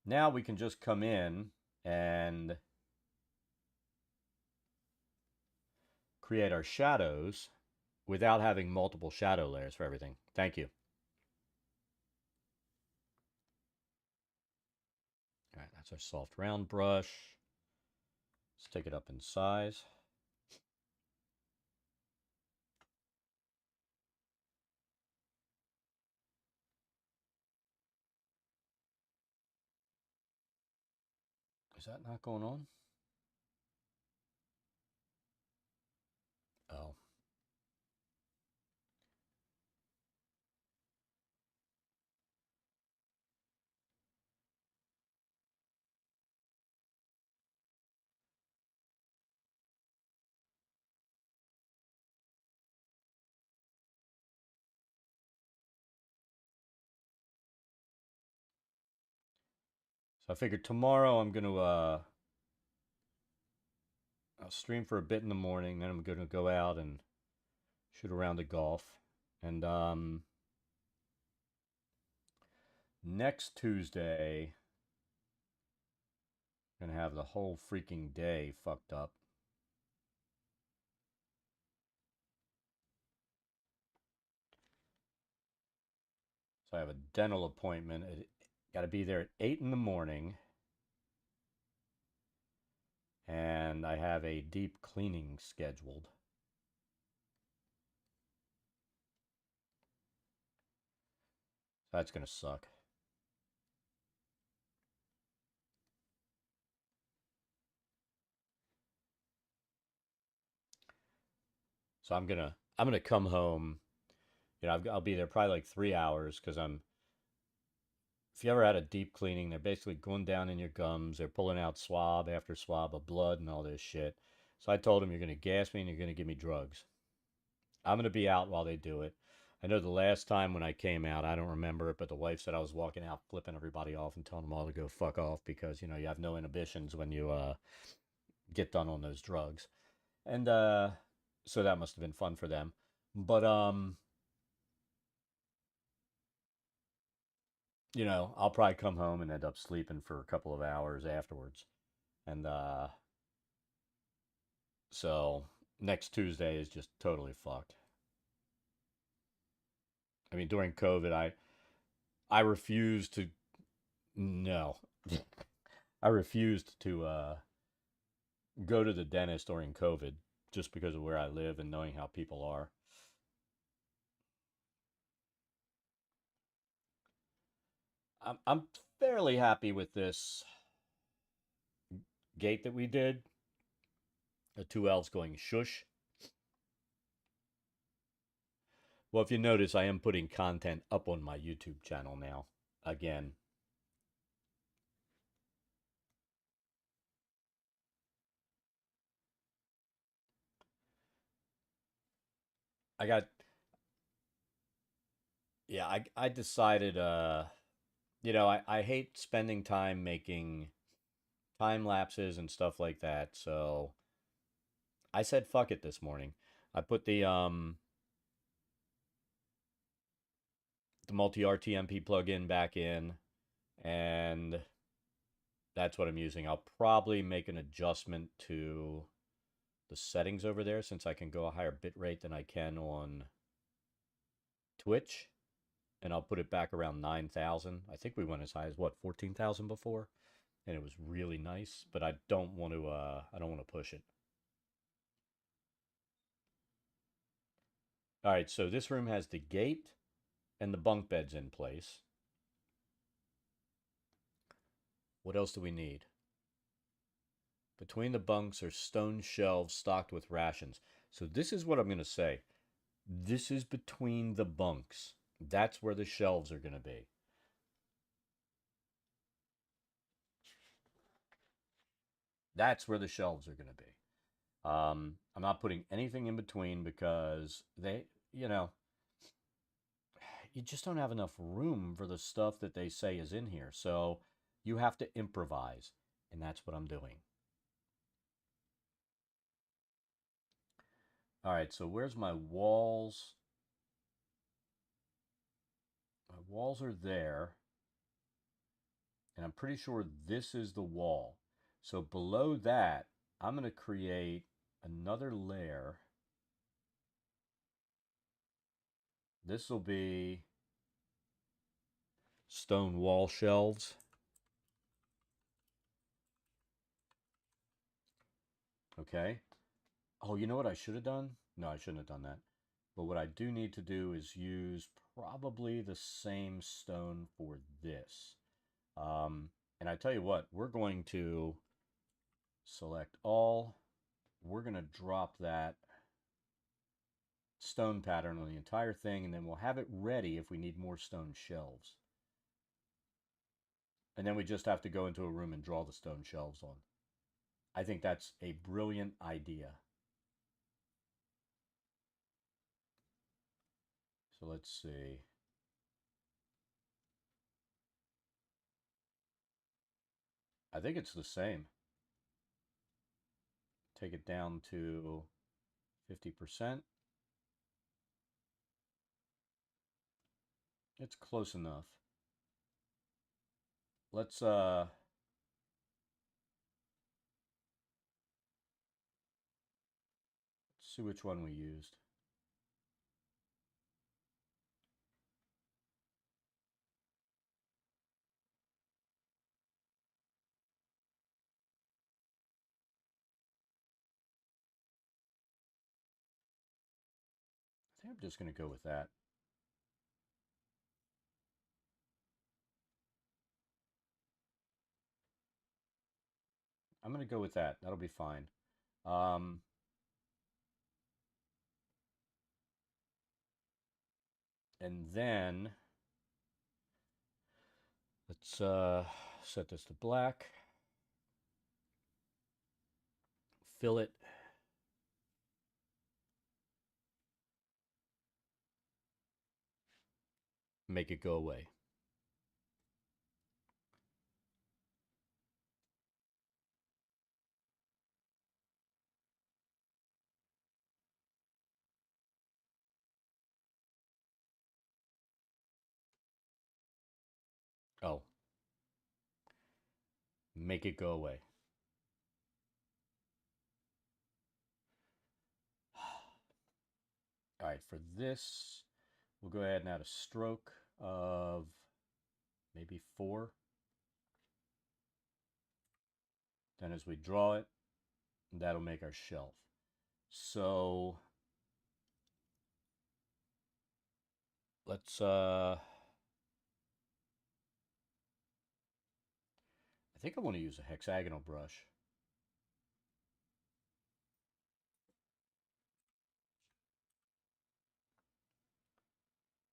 Now we can just come in and create our shadows without having multiple shadow layers for everything. Thank you. All right, that's our soft round brush. Let's take it up in size. Is that not going on? Oh, So I figured tomorrow I'm going to I'll stream for a bit in the morning, then I'm going to go out and shoot a round of golf. And next Tuesday, I'm going to have the whole freaking day fucked up. So I have a dental appointment. Got to be there at 8 in the morning. And I have a deep cleaning scheduled. So that's going to suck. So I'm gonna come home. You know, I'll be there probably like 3 hours because I'm. If you ever had a deep cleaning, they're basically going down in your gums. They're pulling out swab after swab of blood and all this shit. So I told them, you're gonna gas me and you're gonna give me drugs. I'm gonna be out while they do it. I know the last time when I came out, I don't remember it, but the wife said I was walking out flipping everybody off and telling them all to go fuck off because you have no inhibitions when you get done on those drugs. And so that must have been fun for them. But I'll probably come home and end up sleeping for a couple of hours afterwards. And so next Tuesday is just totally fucked. I mean, during COVID, I refused to no. I refused to go to the dentist during COVID just because of where I live and knowing how people are. I'm fairly happy with this gate that we did. The two elves going shush. Well, if you notice, I am putting content up on my YouTube channel now. Again. I got yeah, I decided I hate spending time making time lapses and stuff like that. So I said fuck it this morning. I put the multi RTMP plugin back in, and that's what I'm using. I'll probably make an adjustment to the settings over there since I can go a higher bit rate than I can on Twitch, and I'll put it back around 9,000. I think we went as high as what, 14,000 before, and it was really nice, but I don't want to push it. All right, so this room has the gate and the bunk beds in place. What else do we need? Between the bunks are stone shelves stocked with rations. So this is what I'm going to say. This is between the bunks. That's where the shelves are going to be. That's where the shelves are going to be. I'm not putting anything in between because you just don't have enough room for the stuff that they say is in here. So you have to improvise, and that's what I'm doing. All right, so where's my walls? My walls are there, and I'm pretty sure this is the wall. So below that, I'm going to create another layer. This will be stone wall shelves. Okay. Oh, you know what I should have done? No, I shouldn't have done that. But what I do need to do is use probably the same stone for this. And I tell you what, we're going to select all. We're going to drop that stone pattern on the entire thing, and then we'll have it ready if we need more stone shelves. And then we just have to go into a room and draw the stone shelves on. I think that's a brilliant idea. So let's see. I think it's the same. Take it down to 50%. It's close enough. Let's see which one we used. I think I'm just going to go with that. I'm going to go with that. That'll be fine. And then let's set this to black. Fill it. Make it go away. Oh. Make it go away. All right, for this, we'll go ahead and add a stroke of maybe 4. Then as we draw it, that'll make our shelf. So let's I think I want to use a hexagonal brush.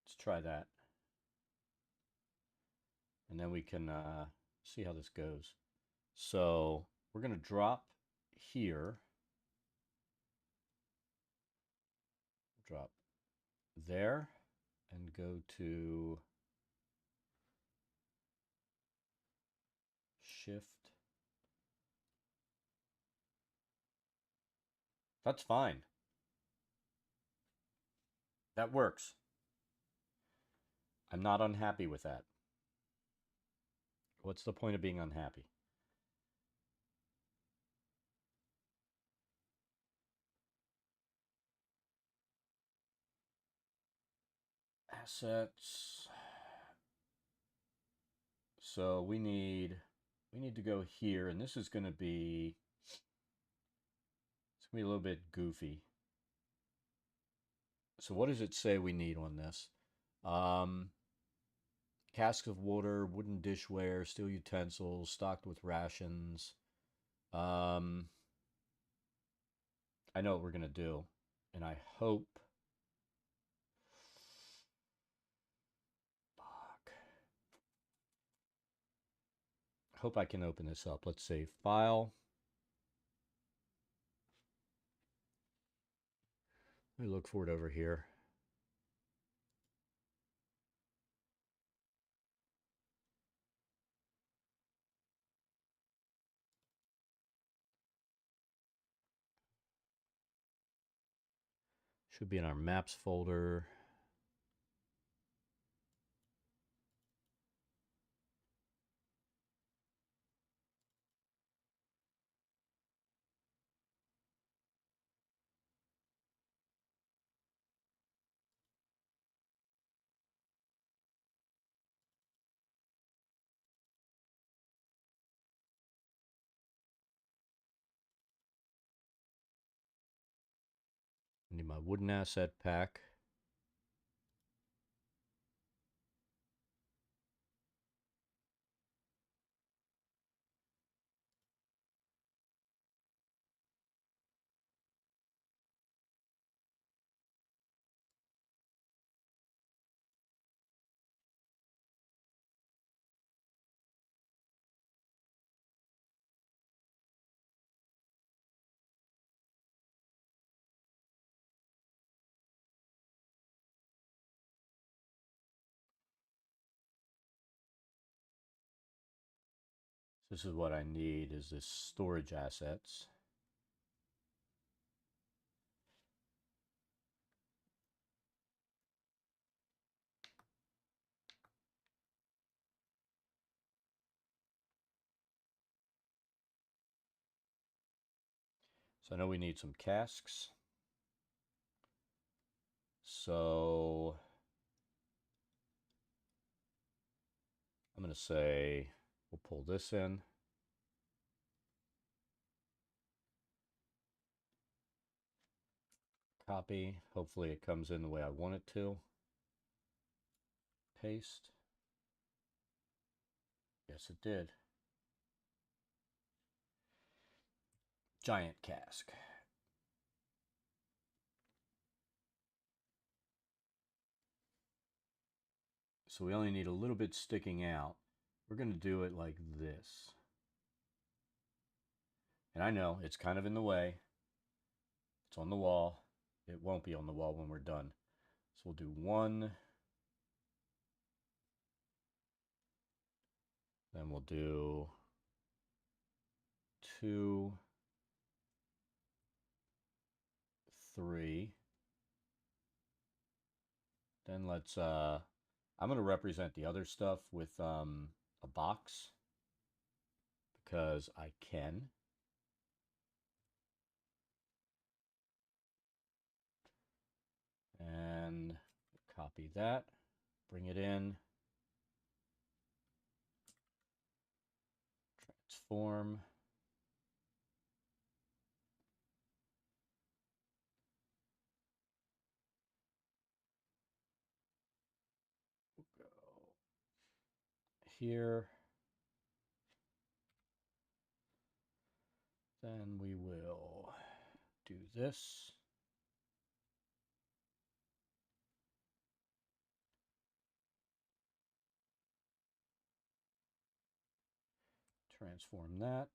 Let's try that. And then we can see how this goes. So we're going to drop here. Drop there and go to Shift. That's fine. That works. I'm not unhappy with that. What's the point of being unhappy? Assets. So we need to go here, and this is going to be, it's going to be a little bit goofy. So what does it say we need on this? Casks of water, wooden dishware, steel utensils, stocked with rations. I know what we're going to do, and I hope. Fuck. Hope I can open this up. Let's say file. Let me look for it over here. Should be in our maps folder. I need my wooden asset pack. This is what I need, is this storage assets. So I know we need some casks. So I'm going to say we'll pull this in. Copy. Hopefully it comes in the way I want it to. Paste. Yes, it did. Giant cask. So we only need a little bit sticking out. We're going to do it like this. And I know it's kind of in the way. It's on the wall. It won't be on the wall when we're done. So we'll do 1. Then we'll do 2, 3. Then let's, I'm going to represent the other stuff with a box because I can. And copy that, bring it in, transform. We'll go here. Then we will do this. Transform that.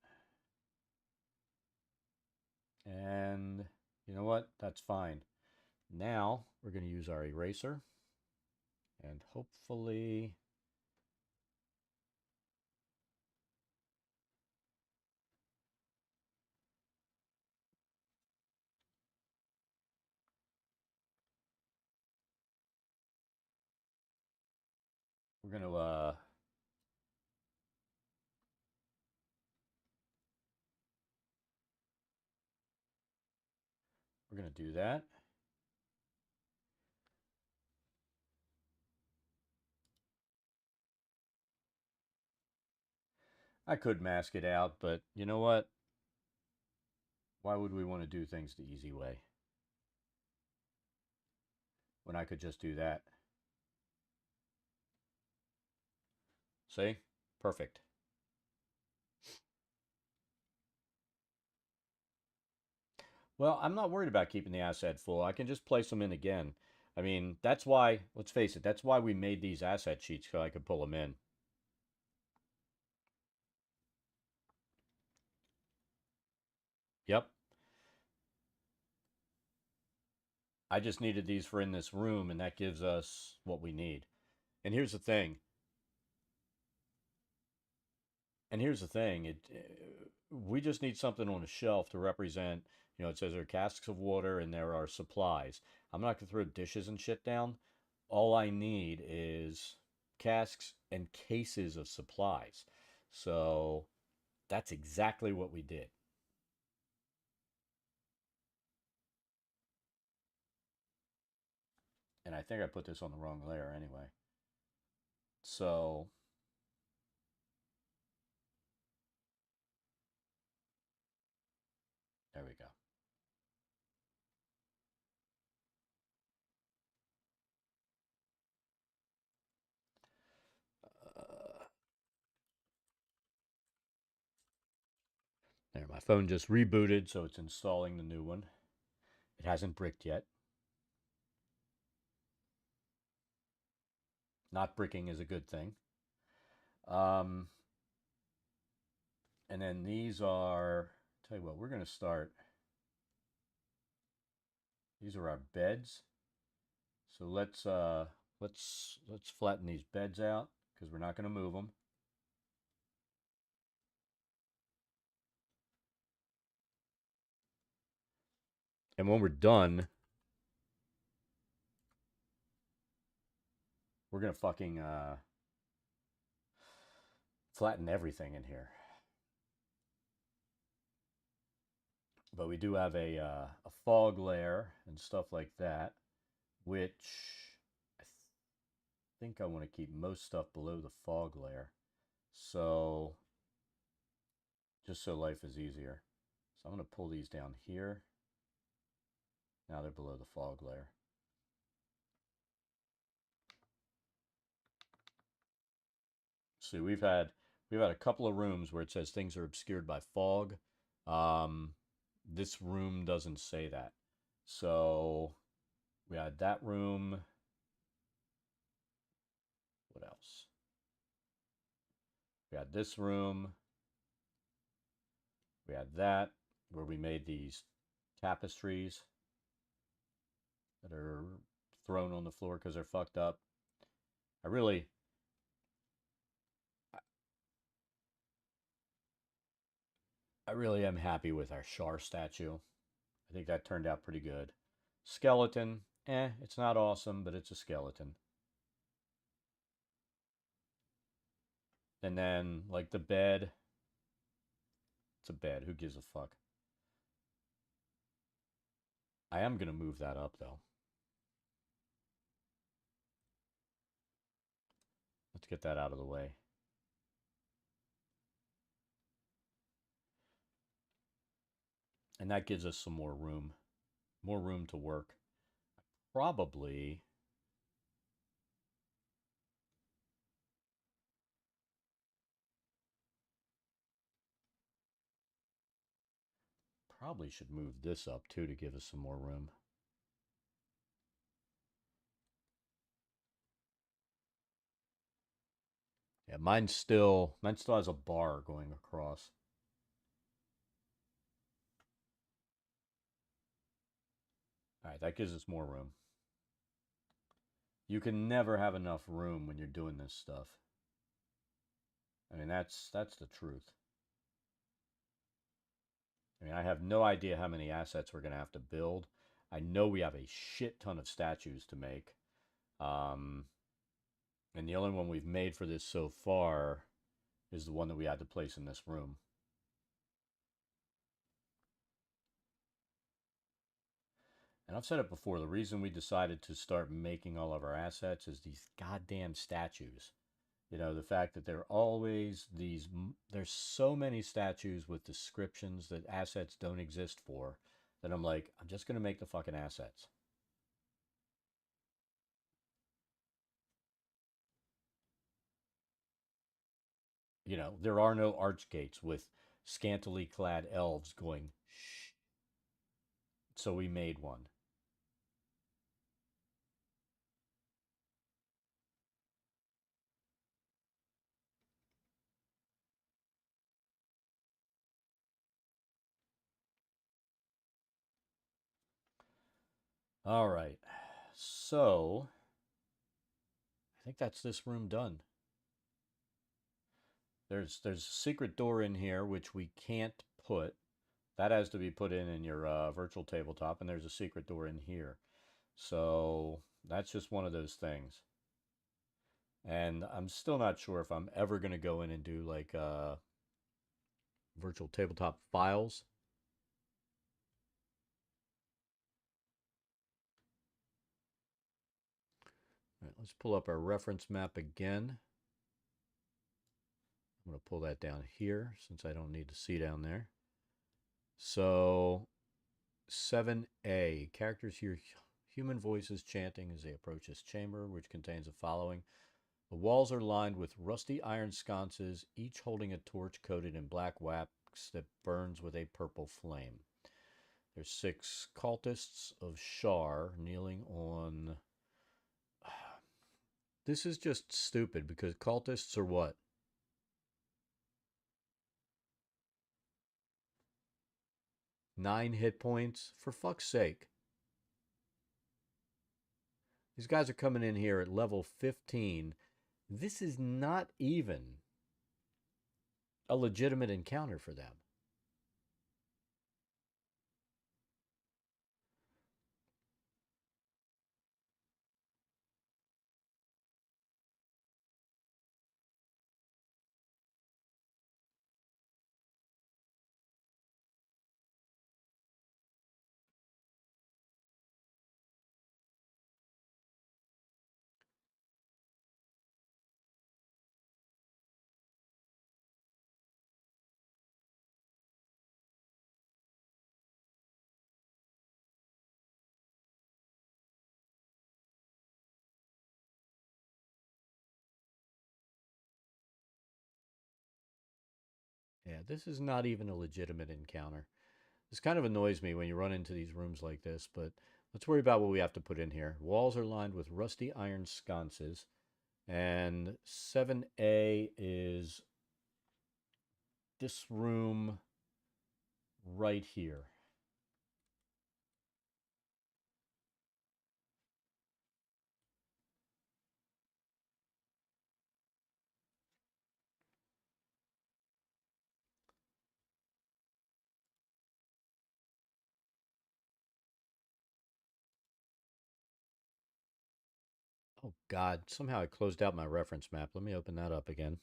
And you know what? That's fine. Now we're going to use our eraser. And hopefully we're going to do that. I could mask it out, but you know what? Why would we want to do things the easy way when I could just do that? See? Perfect. Well, I'm not worried about keeping the asset full. I can just place them in again. I mean, that's why, let's face it, that's why we made these asset sheets, so I could pull them in. Yep. I just needed these for in this room, and that gives us what we need. And here's the thing. We just need something on a shelf to represent, it says there are casks of water and there are supplies. I'm not going to throw dishes and shit down. All I need is casks and cases of supplies. So that's exactly what we did. And I think I put this on the wrong layer anyway. So there we go. There, my phone just rebooted, so it's installing the new one. It hasn't bricked yet. Not bricking is a good thing. And then these are, tell you what, we're going to start. These are our beds. So let's flatten these beds out because we're not going to move them. And when we're done, we're going to fucking flatten everything in here. But we do have a fog layer and stuff like that, which I think I want to keep most stuff below the fog layer. So, just so life is easier. So I'm going to pull these down here. Now they're below the fog layer. See, we've had a couple of rooms where it says things are obscured by fog. This room doesn't say that. So we had that room. What else? We had this room. We had that where we made these tapestries that are thrown on the floor because they're fucked up. I really am happy with our Shar statue. I think that turned out pretty good. Skeleton, it's not awesome, but it's a skeleton. And then, like the bed, it's a bed. Who gives a fuck? I am going to move that up, though. Let's get that out of the way. And that gives us some more room to work. Probably should move this up too to give us some more room. Yeah, mine still has a bar going across. All right, that gives us more room. You can never have enough room when you're doing this stuff. I mean, that's the truth. I mean, I have no idea how many assets we're going to have to build. I know we have a shit ton of statues to make. And the only one we've made for this so far is the one that we had to place in this room. And I've said it before, the reason we decided to start making all of our assets is these goddamn statues. You know, the fact that there's so many statues with descriptions that assets don't exist for, that I'm like, I'm just going to make the fucking assets. You know, there are no archgates with scantily clad elves going, shh. So we made one. All right. So I think that's this room done. There's a secret door in here which we can't put. That has to be put in your virtual tabletop, and there's a secret door in here. So that's just one of those things. And I'm still not sure if I'm ever going to go in and do like virtual tabletop files. All right, let's pull up our reference map again. I'm going to pull that down here since I don't need to see down there. So 7A, characters hear human voices chanting as they approach this chamber, which contains the following. The walls are lined with rusty iron sconces, each holding a torch coated in black wax that burns with a purple flame. There's 6 cultists of Shar kneeling on... This is just stupid because cultists are what? 9 hit points? For fuck's sake. These guys are coming in here at level 15. This is not even a legitimate encounter for them. Yeah, this is not even a legitimate encounter. This kind of annoys me when you run into these rooms like this, but let's worry about what we have to put in here. Walls are lined with rusty iron sconces, and 7A is this room right here. Oh God, somehow I closed out my reference map. Let me open that up again.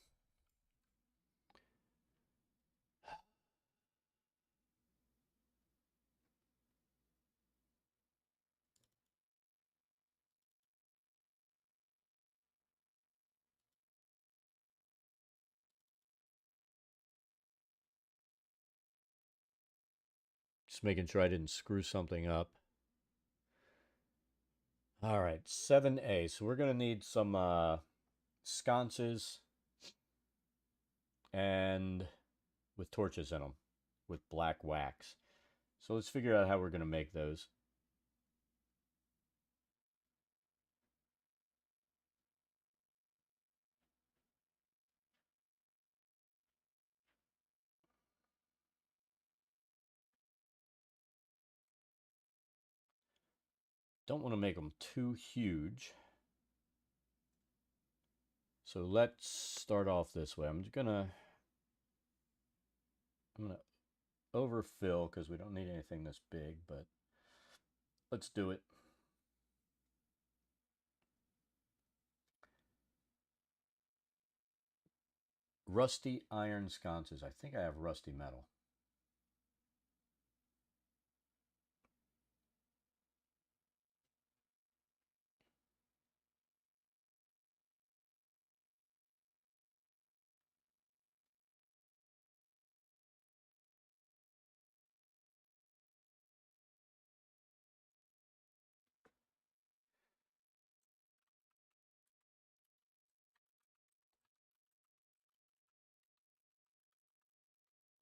Just making sure I didn't screw something up. All right, 7A. So we're going to need some sconces and with torches in them with black wax. So let's figure out how we're going to make those. Don't want to make them too huge. So let's start off this way. I'm gonna overfill because we don't need anything this big, but let's do it. Rusty iron sconces. I think I have rusty metal.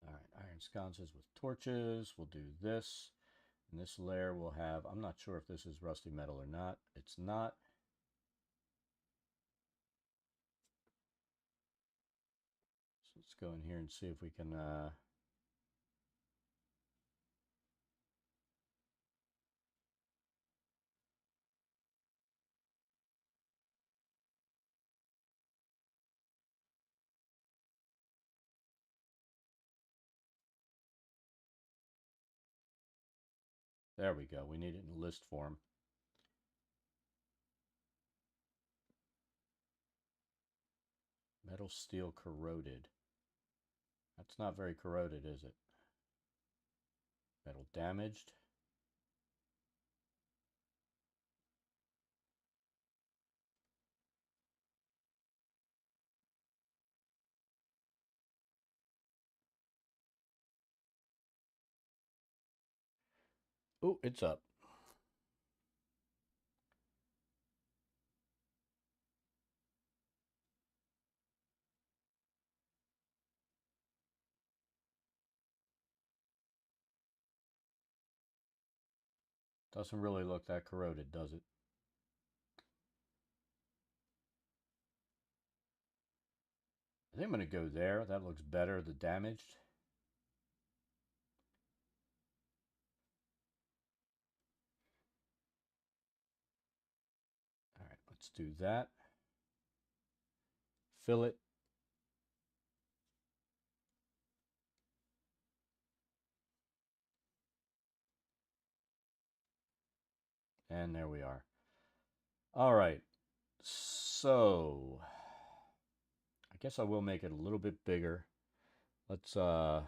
All right, iron sconces with torches. We'll do this. And this layer will have, I'm not sure if this is rusty metal or not. It's not. So let's go in here and see if we can there we go. We need it in list form. Metal steel corroded. That's not very corroded, is it? Metal damaged. Oh, it's up. Doesn't really look that corroded, does it? I think I'm going to go there. That looks better, the damaged. All right, let's do that. Fill it. And there we are. All right. So I guess I will make it a little bit bigger. Let's I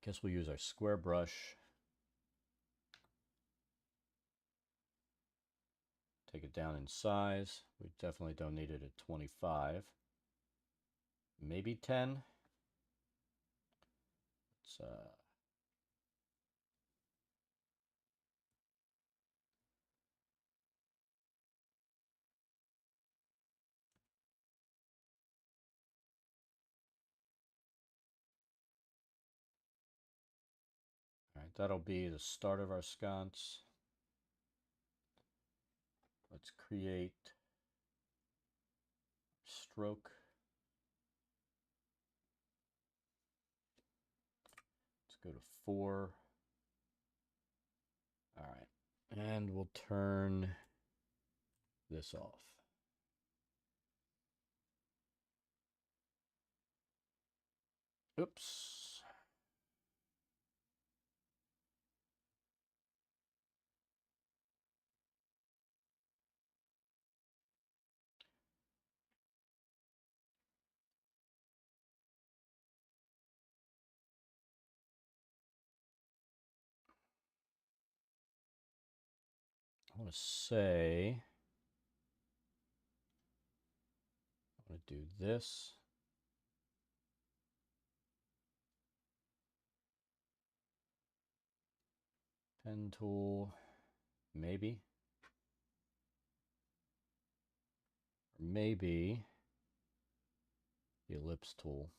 guess we'll use our square brush. Take it down in size. We definitely don't need it at 25. Maybe 10. Let's that'll be the start of our sconce. Let's create stroke. Let's go to 4. All right, and we'll turn this off. Oops. I want to say, I want to do this. Pen tool, maybe. Or maybe the ellipse tool.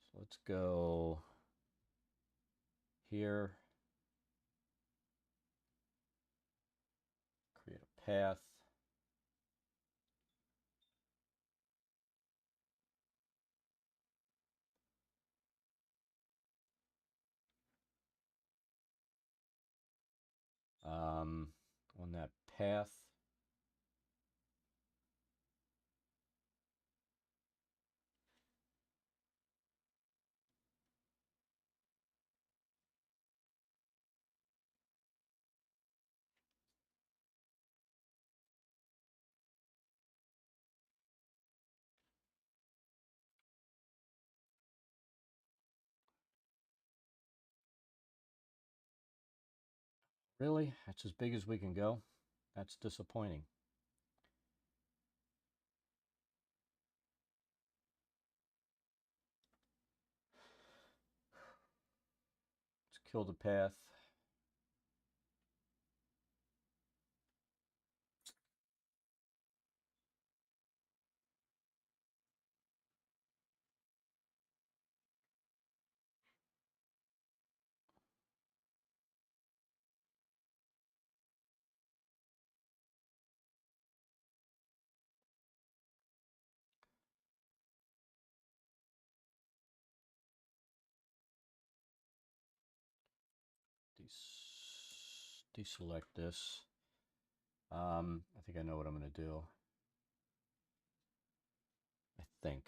So let's go here. Create a path. On that path, really? That's as big as we can go? That's disappointing. Let's kill the path. Deselect this. I think I know what I'm going to do. I think.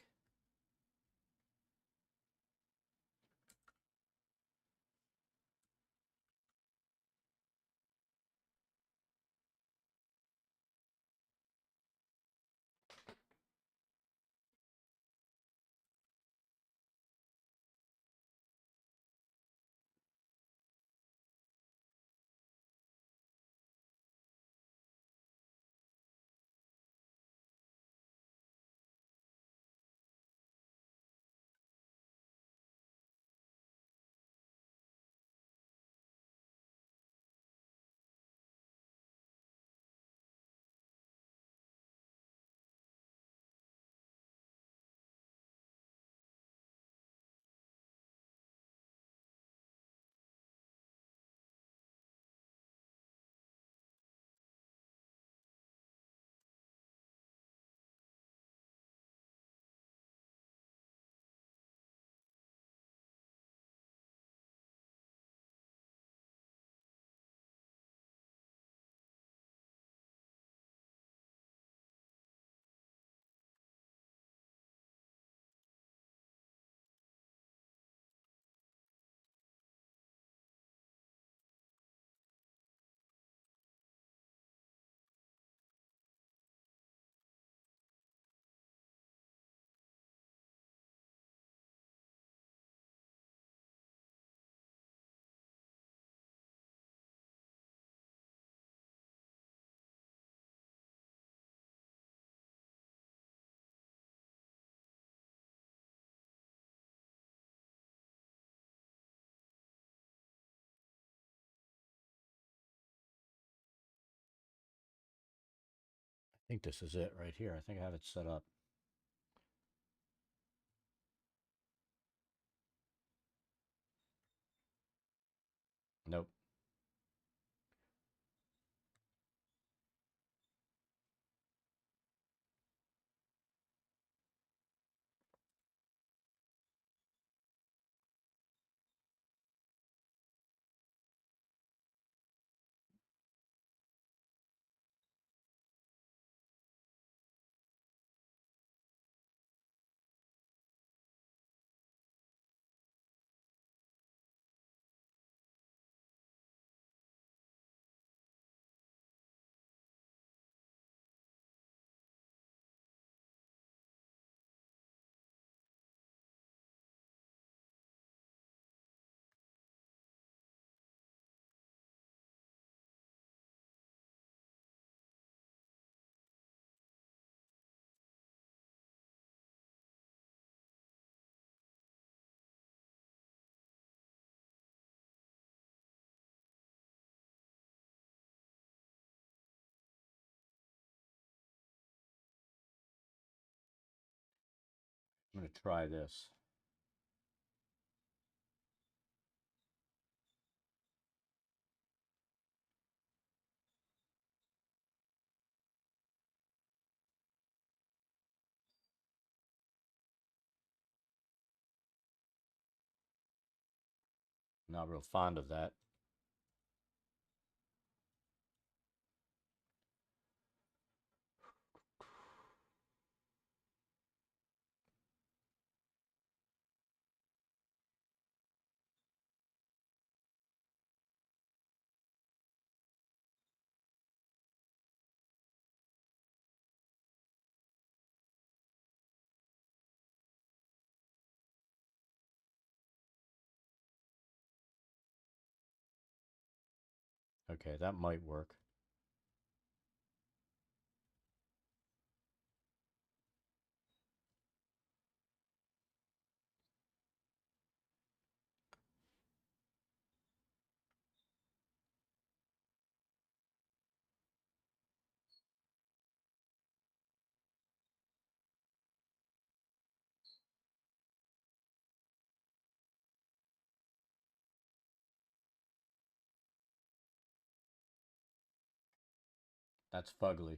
I think this is it right here. I think I have it set up. going to try this. Not real fond of that. Okay, that might work. That's fugly.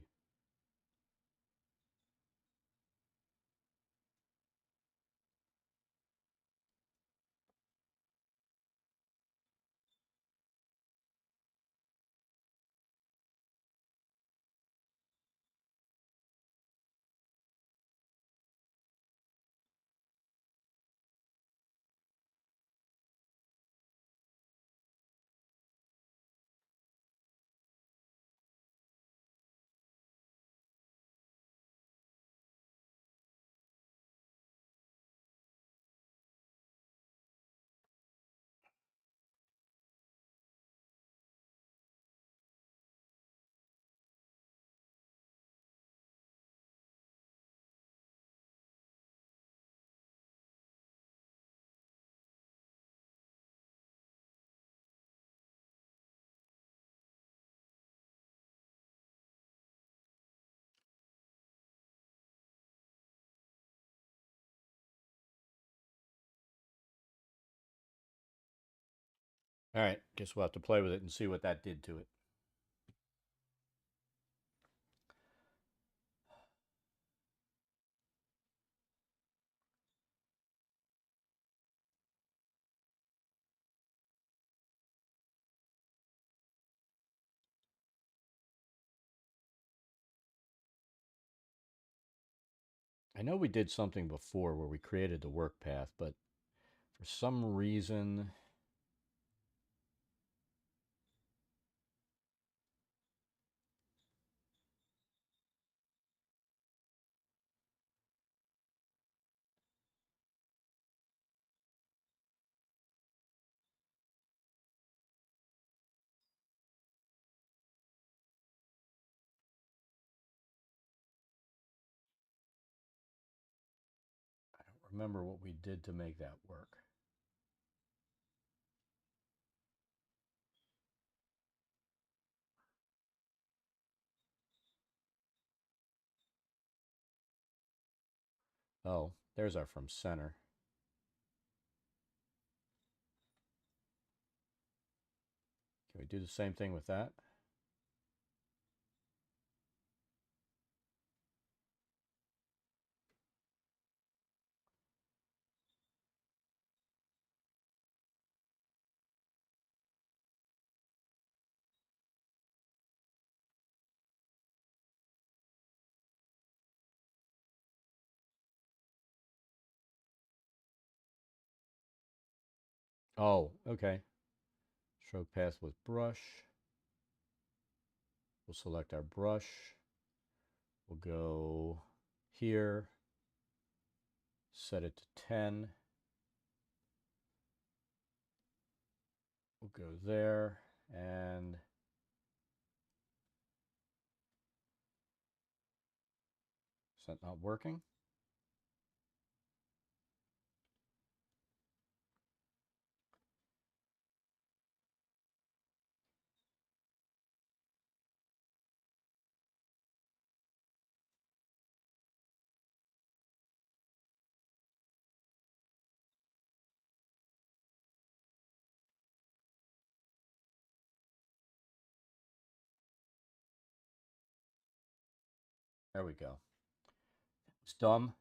All right, guess we'll have to play with it and see what that did to it. I know we did something before where we created the work path, but for some reason, I don't remember what we did to make that work. Oh, there's our from center. Can we do the same thing with that? Oh, okay. Stroke path with brush. We'll select our brush. We'll go here, set it to 10. We'll go there, and is that not working? There we go. It's dumb.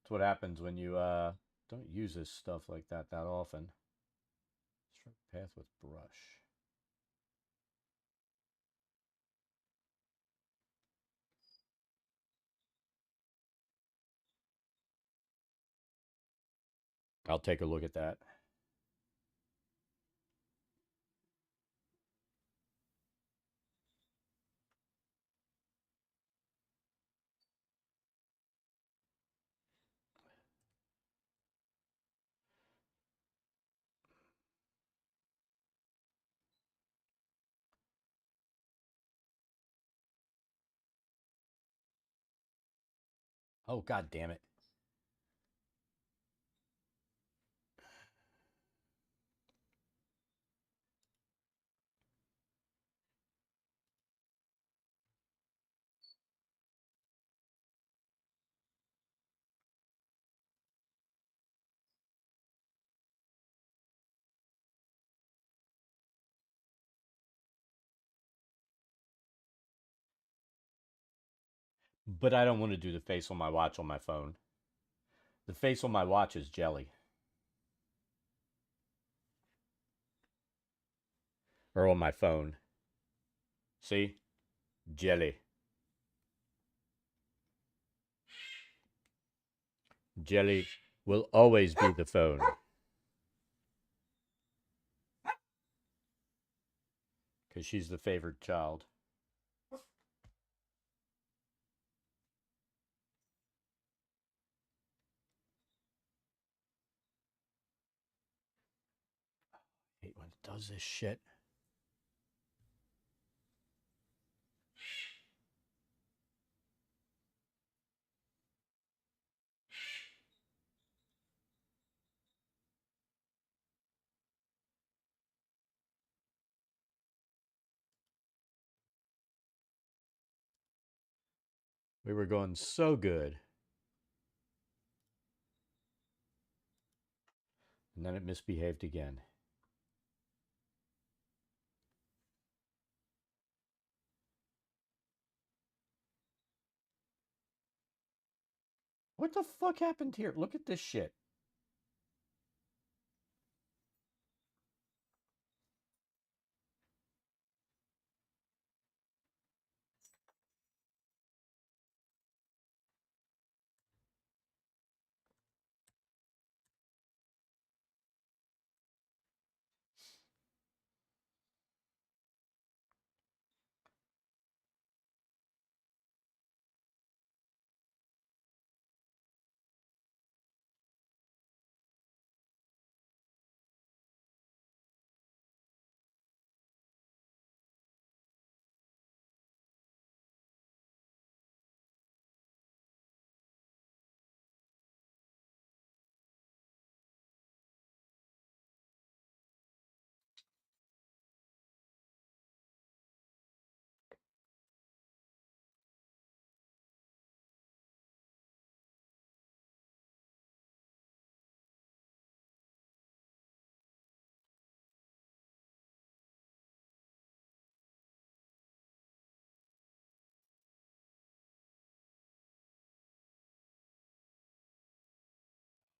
That's what happens when you don't use this stuff like that often. Stroke path with brush. I'll take a look at that. Oh, god damn it. But I don't want to do the face on my watch on my phone. The face on my watch is jelly. Or on my phone. See? Jelly. Jelly will always be the phone. Because she's the favored child. I hate when it does this shit. We were going so good. And then it misbehaved again. What the fuck happened here? Look at this shit.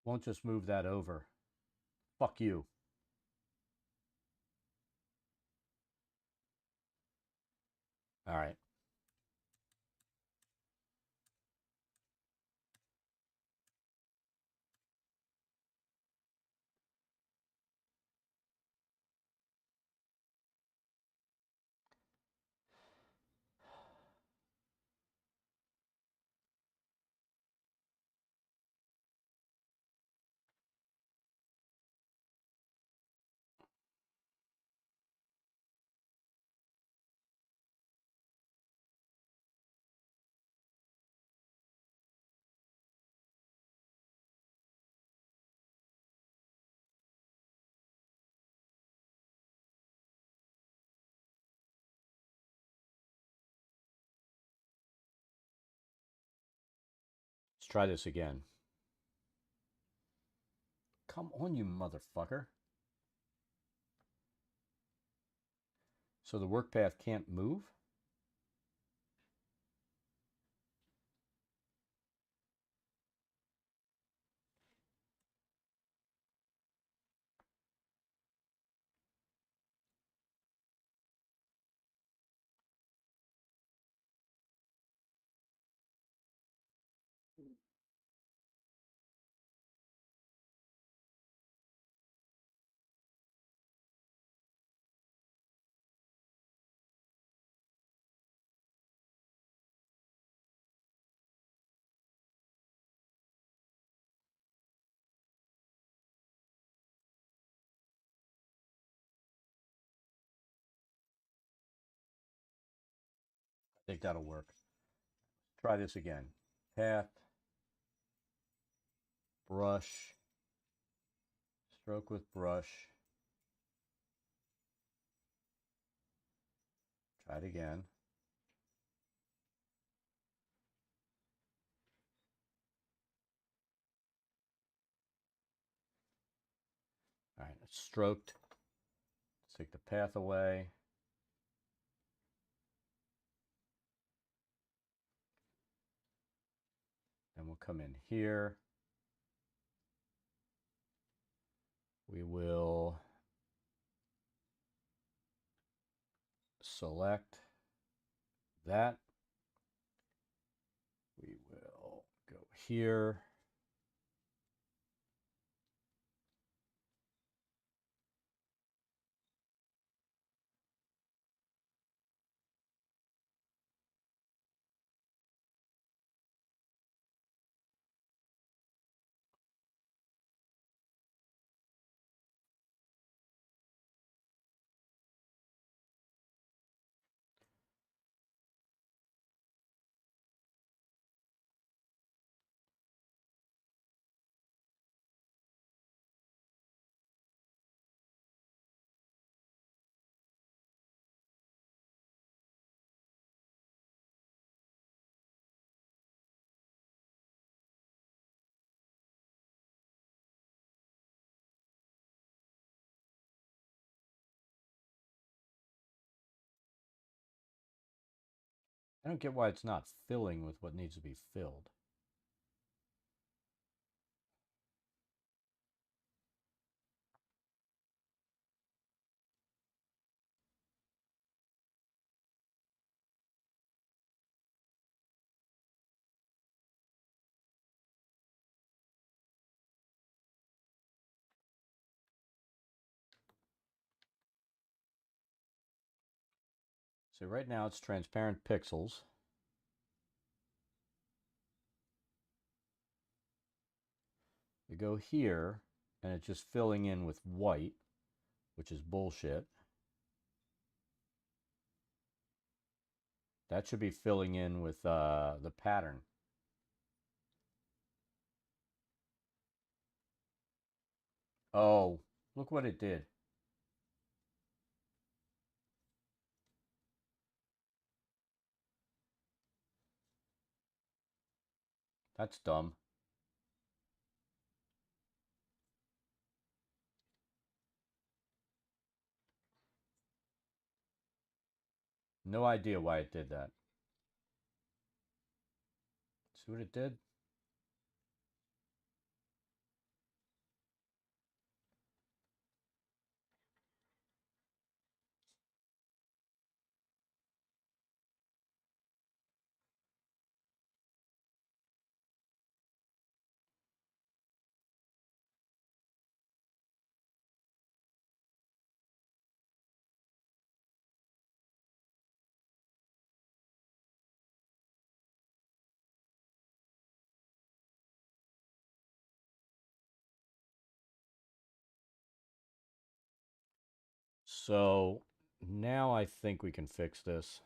Won't just move that over. Fuck you. All right. Let's try this again. Come on, you motherfucker. So the work path can't move? I think that'll work. Try this again. Path, brush, stroke with brush. Try it again. All right, it's stroked. Let's take the path away. Then we'll come in here. We will select that. We will go here. I don't get why it's not filling with what needs to be filled. So right now it's transparent pixels. We go here and it's just filling in with white, which is bullshit. That should be filling in with the pattern. Oh, look what it did. That's dumb. No idea why it did that. See what it did? So now I think we can fix this.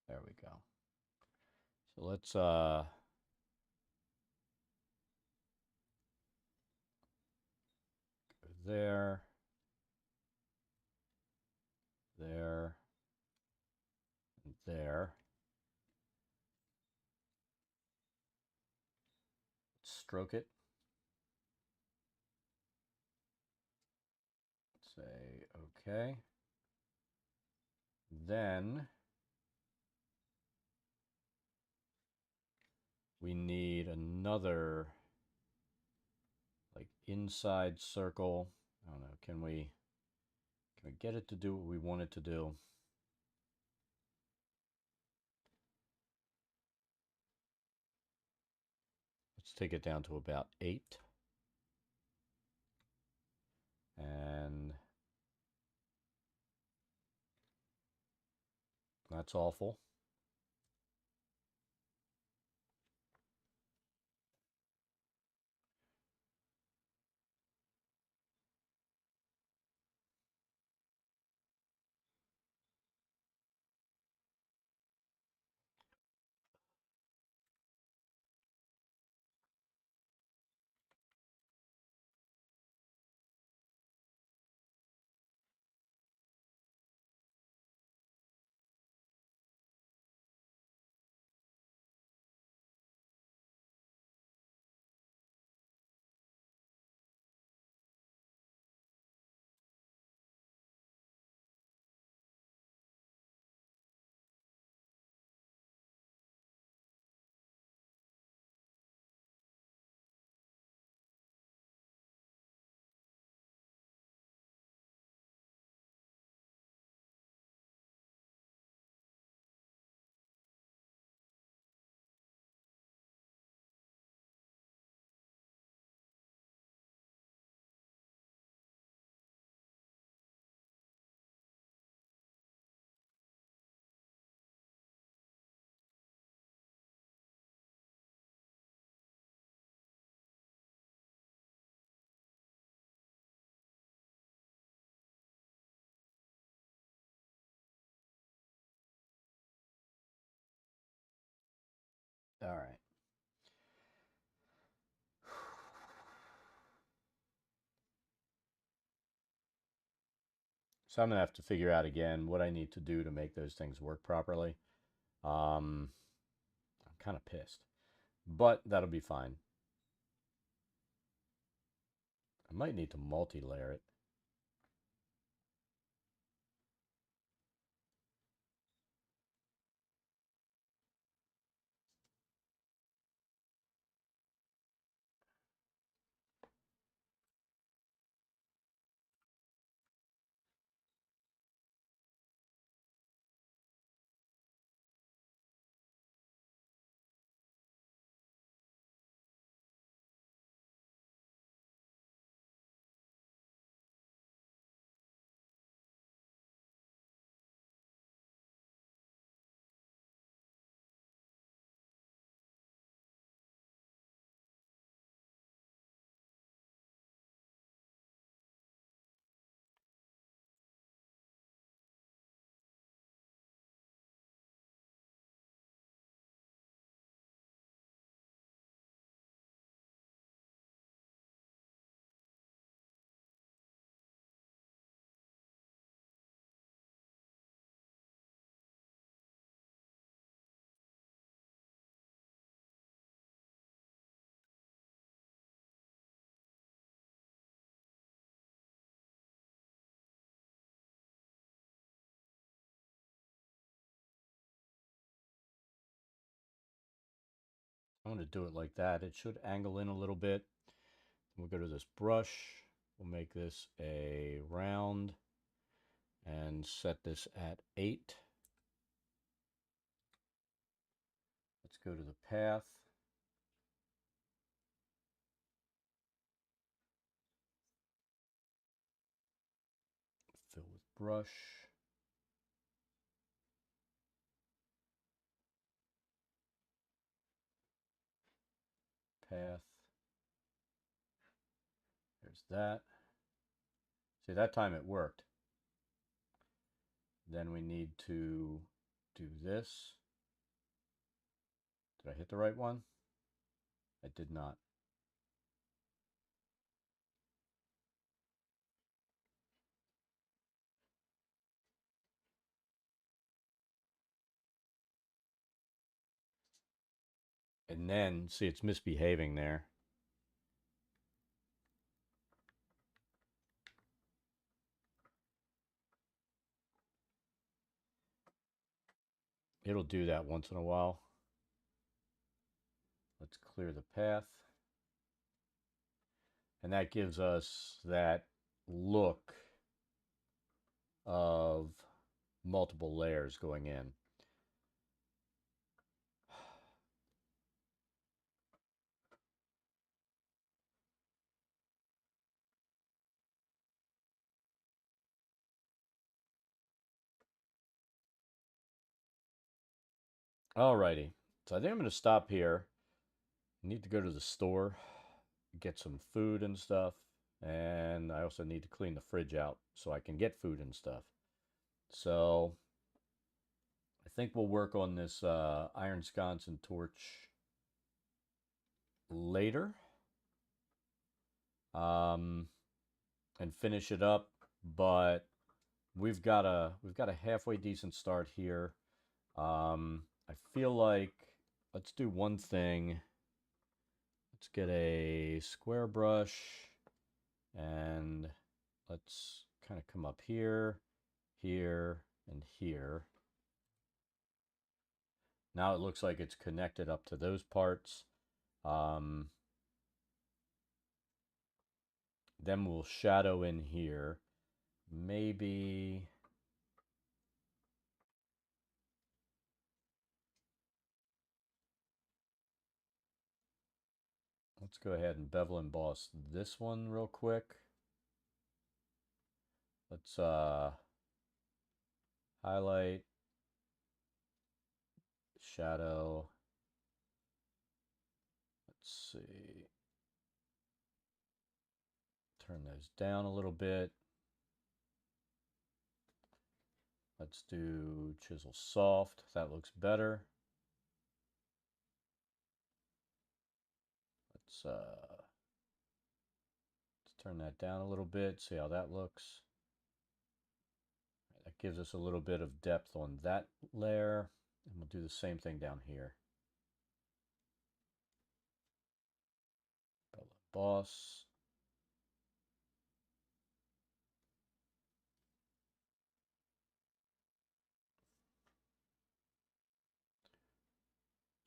There we go. So let's go there, there, and there. Stroke it. Say okay. Then we need another like inside circle. I don't know. Can we get it to do what we want it to do? Let's take it down to about 8. And that's awful. So I'm going to have to figure out again what I need to do to make those things work properly. I'm kind of pissed, but that'll be fine. I might need to multi-layer it. I'm going to do it like that. It should angle in a little bit. We'll go to this brush. We'll make this a round and set this at 8. Let's go to the path. Fill with brush. Path. There's that. See, that time it worked. Then we need to do this. Did I hit the right one? I did not. And then, see, it's misbehaving there. It'll do that once in a while. Let's clear the path. And that gives us that look of multiple layers going in. Alrighty, so I think I'm going to stop here. I need to go to the store, get some food and stuff, and I also need to clean the fridge out so I can get food and stuff. So I think we'll work on this iron sconce and torch later, and finish it up. But we've got a halfway decent start here. I feel like let's do one thing. Let's get a square brush and let's kind of come up here, here, and here. Now it looks like it's connected up to those parts. Then we'll shadow in here. Maybe let's go ahead and bevel emboss this one real quick. Let's highlight, shadow. Let's see. Turn those down a little bit. Let's do chisel soft. That looks better. Let's turn that down a little bit. See how that looks. gives us a little bit of depth on that layer. And we'll do the same thing down here. Bella Boss.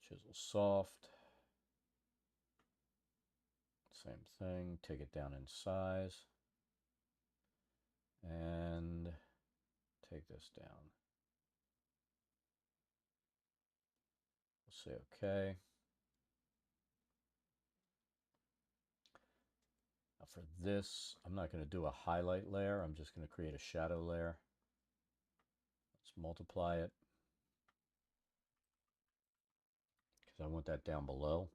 Chisel Soft. Same thing. Take it down in size. And take this down. We'll say OK. Now for this, I'm not going to do a highlight layer. I'm just going to create a shadow layer. Let's multiply it, because I want that down below.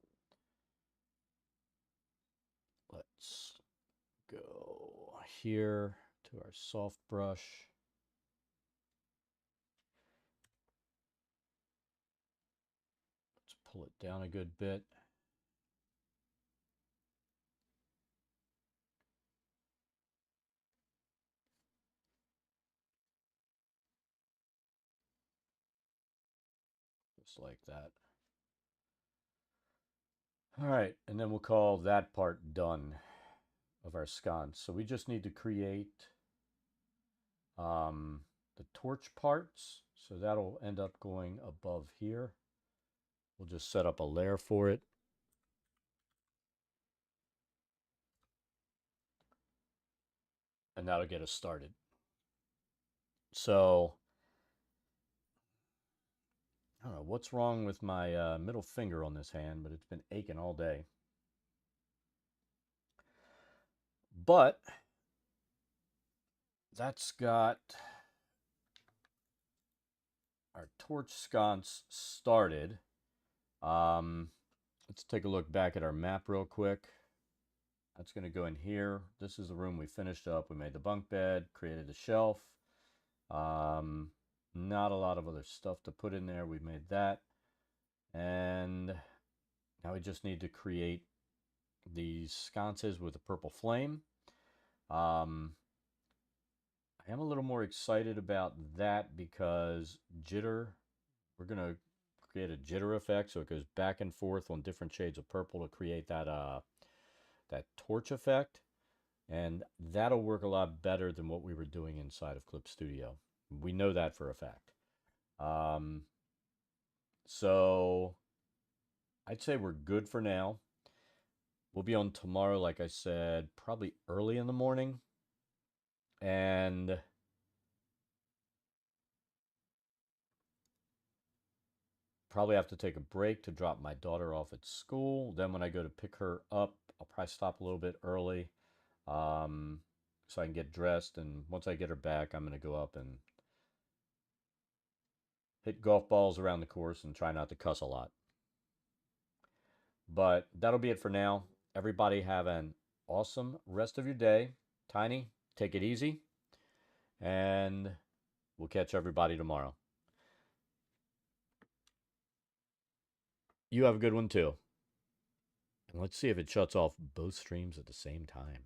Let's go here to our soft brush. Let's pull it down a good bit. Just like that. All right, and then we'll call that part done of our sconce. So we just need to create the torch parts. So that'll end up going above here. We'll just set up a layer for it. And that'll get us started. So, I don't know what's wrong with my middle finger on this hand, but it's been aching all day. But that's got our torch sconce started. Let's take a look back at our map real quick. That's going to go in here. This is the room we finished up. We made the bunk bed, created the shelf. Not a lot of other stuff to put in there. We made that. And now we just need to create these sconces with a purple flame. I am a little more excited about that because jitter, we're going to create a jitter effect, so it goes back and forth on different shades of purple to create that that torch effect, and that'll work a lot better than what we were doing inside of Clip Studio. We know that for a fact. So I'd say we're good for now. We'll be on tomorrow, like I said, probably early in the morning. And probably have to take a break to drop my daughter off at school. Then when I go to pick her up, I'll probably stop a little bit early so I can get dressed. And once I get her back, I'm going to go up and hit golf balls around the course and try not to cuss a lot. But that'll be it for now. Everybody have an awesome rest of your day. Tiny, take it easy. And we'll catch everybody tomorrow. You have a good one too. And let's see if it shuts off both streams at the same time.